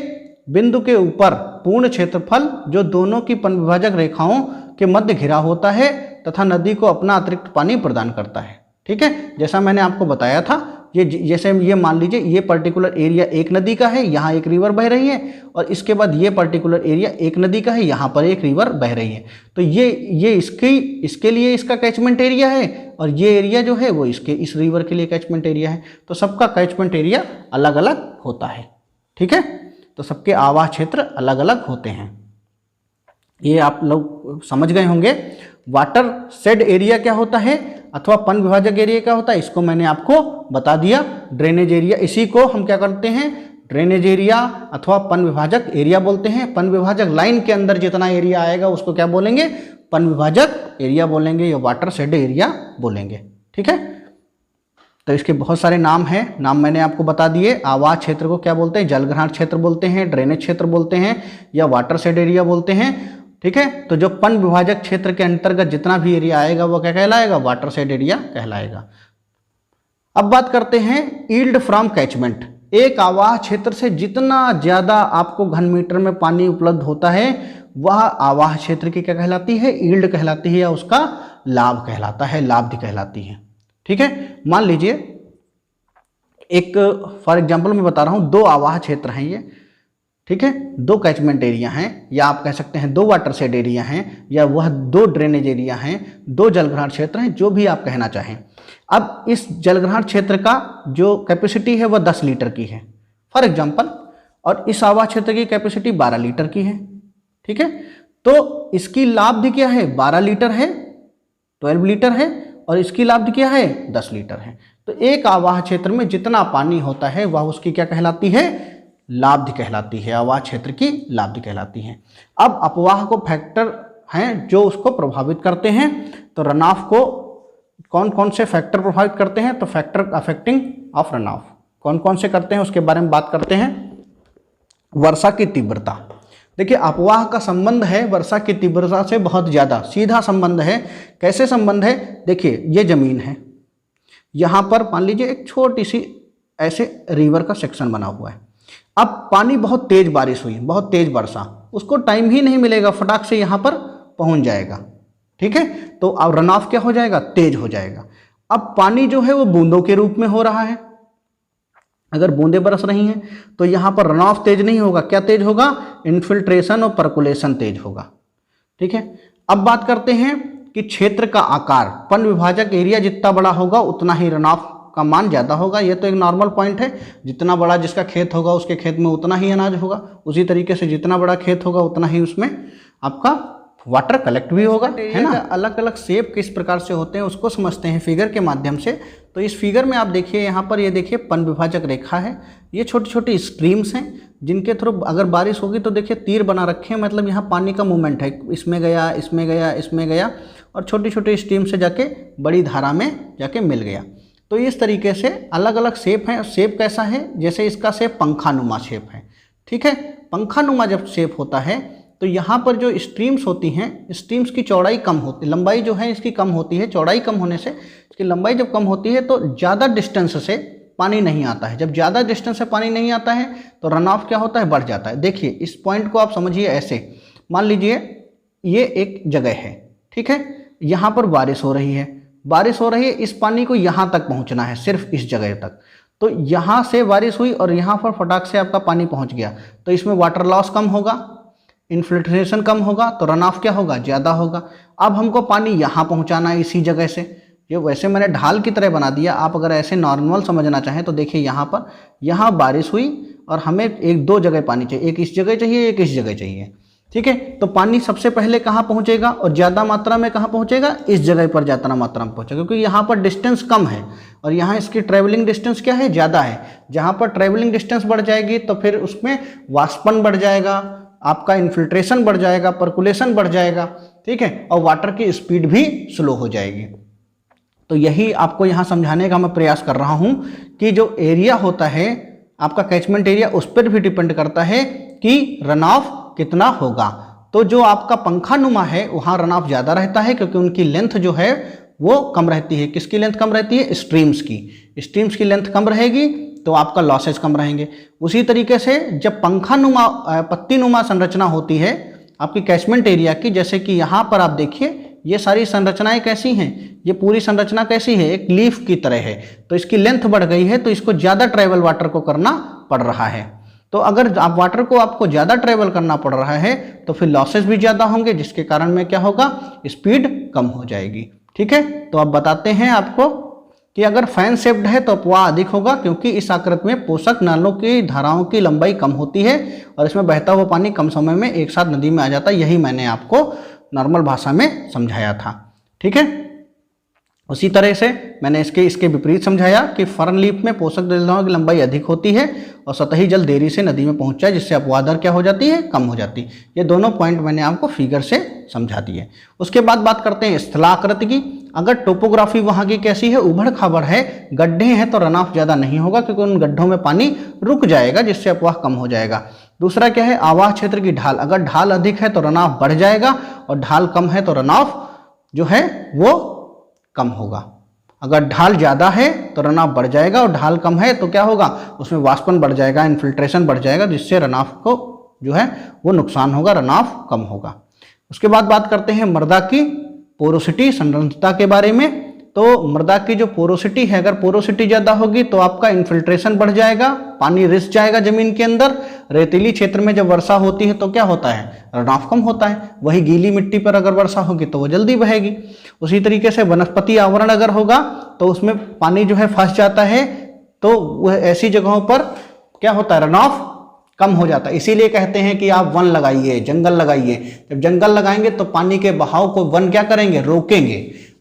बिंदु के ऊपर पूर्ण क्षेत्रफल जो दोनों की पन विभाजक रेखाओं के मध्य घिरा होता है तथा नदी को अपना अतिरिक्त पानी प्रदान करता है। ठीक है, जैसा मैंने आपको बताया था, ये जैसे ये मान लीजिए ये पर्टिकुलर एरिया एक नदी का है, यहाँ एक रिवर बह रही है, और इसके बाद ये पर्टिकुलर एरिया एक नदी का है, यहाँ पर एक रिवर बह रही है। तो ये इसके लिए इसका कैचमेंट एरिया है, और ये एरिया जो है वो इस रिवर के लिए कैचमेंट एरिया है। तो सबका कैचमेंट एरिया अलग अलग होता है। ठीक है, तो सबके आवास क्षेत्र अलग अलग होते हैं। ये आप लोग समझ गए होंगे। वाटर शेड एरिया क्या होता है अथवा पन विभाजक एरिया क्या होता है, इसको मैंने आपको बता दिया। ड्रेनेज एरिया, इसी को हम क्या करते हैं, ड्रेनेज एरिया अथवा पन विभाजक एरिया बोलते हैं। पन विभाजक लाइन के अंदर जितना एरिया आएगा उसको क्या बोलेंगे, पन विभाजक एरिया बोलेंगे या वाटर शेड एरिया बोलेंगे। ठीक है, तो इसके बहुत सारे नाम हैं, नाम मैंने आपको बता दिए। आवास क्षेत्र को क्या बोलते हैं, जलग्रहण क्षेत्र बोलते हैं, ड्रेनेज क्षेत्र बोलते हैं या वाटर शेड एरिया बोलते हैं। ठीक है, तो जो पन विभाजक क्षेत्र के अंतर्गत जितना भी एरिया आएगा वो क्या कहलाएगा, वाटर शेड एरिया कहलाएगा। अब बात करते हैं यील्ड फ्रॉम कैचमेंट। एक आवास क्षेत्र से जितना ज़्यादा आपको घन मीटर में पानी उपलब्ध होता है वह आवास क्षेत्र की क्या कहलाती है, यील्ड कहलाती है, या उसका लाभ कहलाता है, लाभ कहलाती है। ठीक है, मान लीजिए एक फॉर एग्जांपल मैं बता रहा हूँ, दो आवास क्षेत्र हैं ये। ठीक है, दो कैचमेंट एरिया हैं, या आप कह सकते हैं दो वाटर शेड एरिया हैं, या वह दो ड्रेनेज एरिया हैं, दो जलग्रहण क्षेत्र हैं, जो भी आप कहना चाहें। अब इस जलग्रहण क्षेत्र का जो कैपेसिटी है वह 10 लीटर की है फॉर एग्जांपल, और इस आवास क्षेत्र की कैपेसिटी 12 लीटर की है। ठीक है, तो इसकी लाभ क्या है, 12 लीटर है, 12 लीटर है, और इसकी लाभ क्या है, 10 लीटर है। तो एक आवास क्षेत्र में जितना पानी होता है वह उसकी क्या कहलाती है, लाभ कहलाती है, आवास क्षेत्र की लाभ कहलाती है। अब अपवाह को फैक्टर हैं जो उसको प्रभावित करते हैं। तो रन ऑफ को कौन कौन से फैक्टर प्रभावित करते हैं, तो factor affecting of run of कौन कौन से करते हैं उसके बारे में बात करते हैं। वर्षा की तीव्रता, देखिए अपवाह का संबंध है वर्षा की तीव्रता से बहुत ज़्यादा, सीधा संबंध है। कैसे संबंध है, देखिए ये जमीन है, यहाँ पर मान लीजिए एक छोटी सी ऐसे रिवर का सेक्शन बना हुआ है। अब पानी बहुत तेज बारिश हुई, बहुत तेज वर्षा, उसको टाइम ही नहीं मिलेगा, फटाक से यहाँ पर पहुँच जाएगा। ठीक है, तो अब रन ऑफ क्या हो जाएगा, तेज हो जाएगा। अब पानी जो है वो बूंदों के रूप में हो रहा है, अगर बूंदें बरस रही हैं तो यहाँ पर रन ऑफ तेज नहीं होगा, क्या तेज होगा, इन्फिल्ट्रेशन और परकुलेशन तेज होगा। ठीक है, अब बात करते हैं कि क्षेत्र का आकार, पन विभाजक एरिया जितना बड़ा होगा उतना ही रन ऑफ का मान ज़्यादा होगा। ये तो एक नॉर्मल पॉइंट है, जितना बड़ा जिसका खेत होगा उसके खेत में उतना ही अनाज होगा, उसी तरीके से जितना बड़ा खेत होगा उतना ही उसमें आपका वाटर कलेक्ट भी होगा, है ना। अलग अलग शेप किस प्रकार से होते हैं उसको समझते हैं फिगर के माध्यम से। तो इस फिगर में आप देखिए, यहाँ पर ये देखिए पन विभाजक रेखा है, ये छोटी छोटी स्ट्रीम्स हैं जिनके थ्रू अगर बारिश होगी तो देखिए तीर बना रखे हैं, मतलब यहाँ पानी का मूवमेंट है, इसमें गया, इसमें गया, इसमें गया, और छोटी छोटी स्ट्रीम से जाके बड़ी धारा में जाके मिल गया। तो इस तरीके से अलग अलग शेप है। शेप कैसा है, जैसे इसका शेप पंखानुमा शेप है, ठीक है। पंखानुमा जब शेप होता है तो यहाँ पर जो स्ट्रीम्स होती हैं, स्ट्रीम्स की चौड़ाई कम होती, लंबाई जो है इसकी कम होती है, चौड़ाई कम होने से इसकी लंबाई जब कम होती है तो ज़्यादा डिस्टेंस से पानी नहीं आता है। जब ज़्यादा डिस्टेंस से पानी नहीं आता है तो रन ऑफ क्या होता है, बढ़ जाता है। देखिए इस पॉइंट को आप समझिए ऐसे, मान लीजिए ये एक जगह है, ठीक है, यहाँ पर बारिश हो रही है, बारिश हो रही है, इस पानी को यहाँ तक पहुँचना है, सिर्फ इस जगह तक। तो यहाँ से बारिश हुई और यहाँ पर फटाक से आपका पानी पहुँच गया, तो इसमें वाटर लॉस कम होगा, इन्फिल्ट्रेशन कम होगा, तो रन ऑफ क्या होगा, ज़्यादा होगा। अब हमको पानी यहाँ पहुँचाना है इसी जगह से, ये वैसे मैंने ढाल की तरह बना दिया, आप अगर ऐसे नॉर्मल समझना चाहें तो देखिए यहाँ पर, यहाँ बारिश हुई और हमें एक दो जगह पानी चाहिए, एक इस जगह चाहिए, एक इस जगह चाहिए, ठीक है। तो पानी सबसे पहले कहाँ पहुँचेगा और ज़्यादा मात्रा में कहाँ पहुँचेगा, इस जगह पर ज़्यादा मात्रा में पहुँचेगा, क्योंकि यहाँ पर डिस्टेंस कम है और यहाँ इसकी ट्रैवलिंग डिस्टेंस क्या है, ज़्यादा है। जहाँ पर ट्रैवलिंग डिस्टेंस बढ़ जाएगी तो फिर उसमें वाष्पन बढ़ जाएगा, आपका इन्फिल्ट्रेशन बढ़ जाएगा, पर्कुलेशन बढ़ जाएगा, ठीक है, और वाटर की स्पीड भी स्लो हो जाएगी। तो यही आपको यहाँ समझाने का मैं प्रयास कर रहा हूँ कि जो एरिया होता है आपका कैचमेंट एरिया, उस पर भी डिपेंड करता है कि रन ऑफ कितना होगा। तो जो आपका पंखानुमा है वहाँ रन ऑफ ज़्यादा रहता है, क्योंकि उनकी लेंथ जो है वो कम रहती है। किसकी लेंथ कम रहती है, स्ट्रीम्स की। स्ट्रीम्स की लेंथ कम रहेगी तो आपका लॉसेज कम रहेंगे। उसी तरीके से जब पंखानुमा पत्तीनुमा संरचना होती है आपकी कैचमेंट एरिया की, जैसे कि यहाँ पर आप देखिए ये सारी संरचनाएं कैसी हैं, ये पूरी संरचना कैसी है, एक लीफ की तरह है, तो इसकी लेंथ बढ़ गई है, तो इसको ज़्यादा ट्रैवल वाटर को करना पड़ रहा है। तो अगर आप वाटर को आपको ज़्यादा ट्रैवल करना पड़ रहा है तो फिर लॉसेज भी ज़्यादा होंगे, जिसके कारण में क्या होगा, स्पीड कम हो जाएगी, ठीक है। तो अब बताते हैं आपको कि अगर फैन शेप्ड है तो अपवाह अधिक होगा, क्योंकि इस आकृति में पोषक नलों की धाराओं की लंबाई कम होती है और इसमें बहता हुआ पानी कम समय में एक साथ नदी में आ जाता है। यही मैंने आपको नॉर्मल भाषा में समझाया था, ठीक है। उसी तरह से मैंने इसके विपरीत समझाया कि फर्न लीफ में पोषक धाराओं की लंबाई अधिक होती है और सतही जल देरी से नदी में पहुंच जाए, जिससे अपवाह दर क्या हो जाती है, कम हो जाती है। ये दोनों पॉइंट मैंने आपको फिगर से समझा दिए। उसके बाद बात करते हैं स्थलाकृति की। अगर टोपोग्राफी वहाँ की कैसी है, उबड़ खाबड़ है, गड्ढे हैं, तो रन ऑफ ज़्यादा नहीं होगा, क्योंकि उन गड्ढों में पानी रुक जाएगा, जिससे अपवाह कम हो जाएगा। दूसरा क्या है, आवाह क्षेत्र की ढाल। अगर ढाल अधिक है तो रन ऑफ बढ़ जाएगा और ढाल कम है तो रन ऑफ जो है वो कम होगा। अगर ढाल ज़्यादा है तो रन ऑफ बढ़ जाएगा और ढाल कम है तो क्या होगा, उसमें वाष्पन बढ़ जाएगा, इन्फिल्ट्रेशन बढ़ जाएगा, जिससे रन ऑफ को जो है वो नुकसान होगा, रन ऑफ कम होगा। उसके बाद बात करते हैं मृदा की पोरोसिटी संरचना के बारे में। तो मृदा की जो पोरोसिटी है, अगर पोरोसिटी ज़्यादा होगी तो आपका इन्फिल्ट्रेशन बढ़ जाएगा, पानी रिस जाएगा ज़मीन के अंदर। रेतीली क्षेत्र में जब वर्षा होती है तो क्या होता है, रन ऑफ कम होता है। वही गीली मिट्टी पर अगर वर्षा होगी तो वो जल्दी बहेगी। उसी तरीके से वनस्पति आवरण अगर होगा तो उसमें पानी जो है फंस जाता है, तो वह ऐसी जगहों पर क्या होता है, रन ऑफ कम हो जाता है। इसीलिए कहते हैं कि आप वन लगाइए, जंगल लगाइए। जब जंगल लगाएंगे तो पानी के बहाव को वन क्या करेंगे,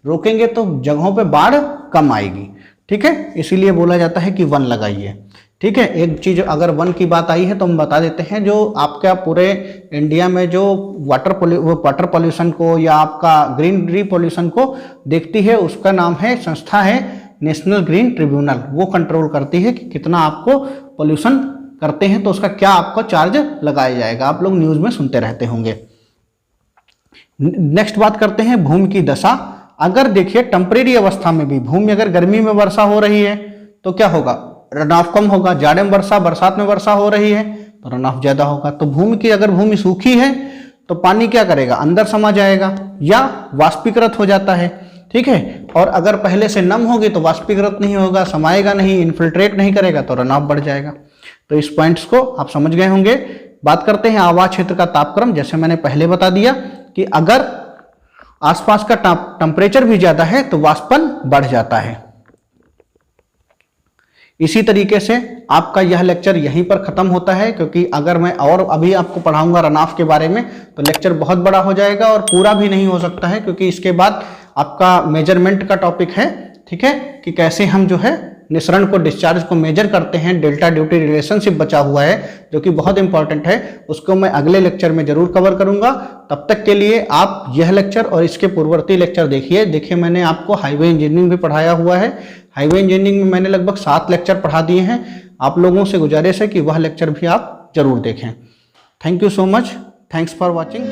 रोकेंगे तो जगहों पे बाढ़ कम आएगी, ठीक है। इसीलिए बोला जाता है कि वन लगाइए, ठीक है। एक चीज़ अगर वन की बात आई है तो हम बता देते हैं, जो आपका पूरे इंडिया में जो वाटर पॉल्यूशन को या आपका ग्रीनरी पॉल्यूशन को देखती है, उसका नाम है, संस्था है नेशनल ग्रीन ट्रिब्यूनल। वो कंट्रोल करती है कि कितना आपको पॉल्यूशन करते हैं तो उसका क्या आपको चार्ज लगाया जाएगा। आप लोग न्यूज़ में सुनते रहते होंगे। नेक्स्ट बात करते हैं भूमि की दशा। अगर देखिए टेम्परेरी अवस्था में भी भूमि, अगर गर्मी में वर्षा हो रही है तो क्या होगा, रन ऑफ कम होगा। जाड़े में वर्षा, बरसात में वर्षा हो रही है तो रन ऑफ ज़्यादा होगा। तो भूमि की, अगर भूमि सूखी है तो पानी क्या करेगा, अंदर समा जाएगा या वाष्पीकृत हो जाता है, ठीक है। और अगर पहले से नम होगी तो वाष्पीकृत नहीं होगा, समाएगा नहीं, इन्फिल्ट्रेट नहीं करेगा, तो रन ऑफ बढ़ जाएगा। तो इस पॉइंट्स को आप समझ गए होंगे। बात करते हैं आवास क्षेत्र का तापक्रम। जैसे मैंने पहले बता दिया कि अगर आसपास का टेम्परेचर भी ज्यादा है तो वाष्पन बढ़ जाता है। इसी तरीके से आपका यह लेक्चर यहीं पर खत्म होता है, क्योंकि अगर मैं और अभी आपको पढ़ाऊंगा रन ऑफ के बारे में तो लेक्चर बहुत बड़ा हो जाएगा और पूरा भी नहीं हो सकता है, क्योंकि इसके बाद आपका मेजरमेंट का टॉपिक है, ठीक है, कि कैसे हम जो है निःसरण को, डिस्चार्ज को मेजर करते हैं। डेल्टा ड्यूटी रिलेशनशिप बचा हुआ है जो कि बहुत इंपॉर्टेंट है, उसको मैं अगले लेक्चर में जरूर कवर करूंगा। तब तक के लिए आप यह लेक्चर और इसके पूर्ववर्ती लेक्चर देखिए मैंने आपको हाईवे इंजीनियरिंग भी पढ़ाया हुआ है। हाईवे इंजीनियरिंग में मैंने लगभग 7 लेक्चर पढ़ा दिए हैं। आप लोगों से गुजारिश है कि वह लेक्चर भी आप जरूर देखें। Thank you so much, thanks for watching.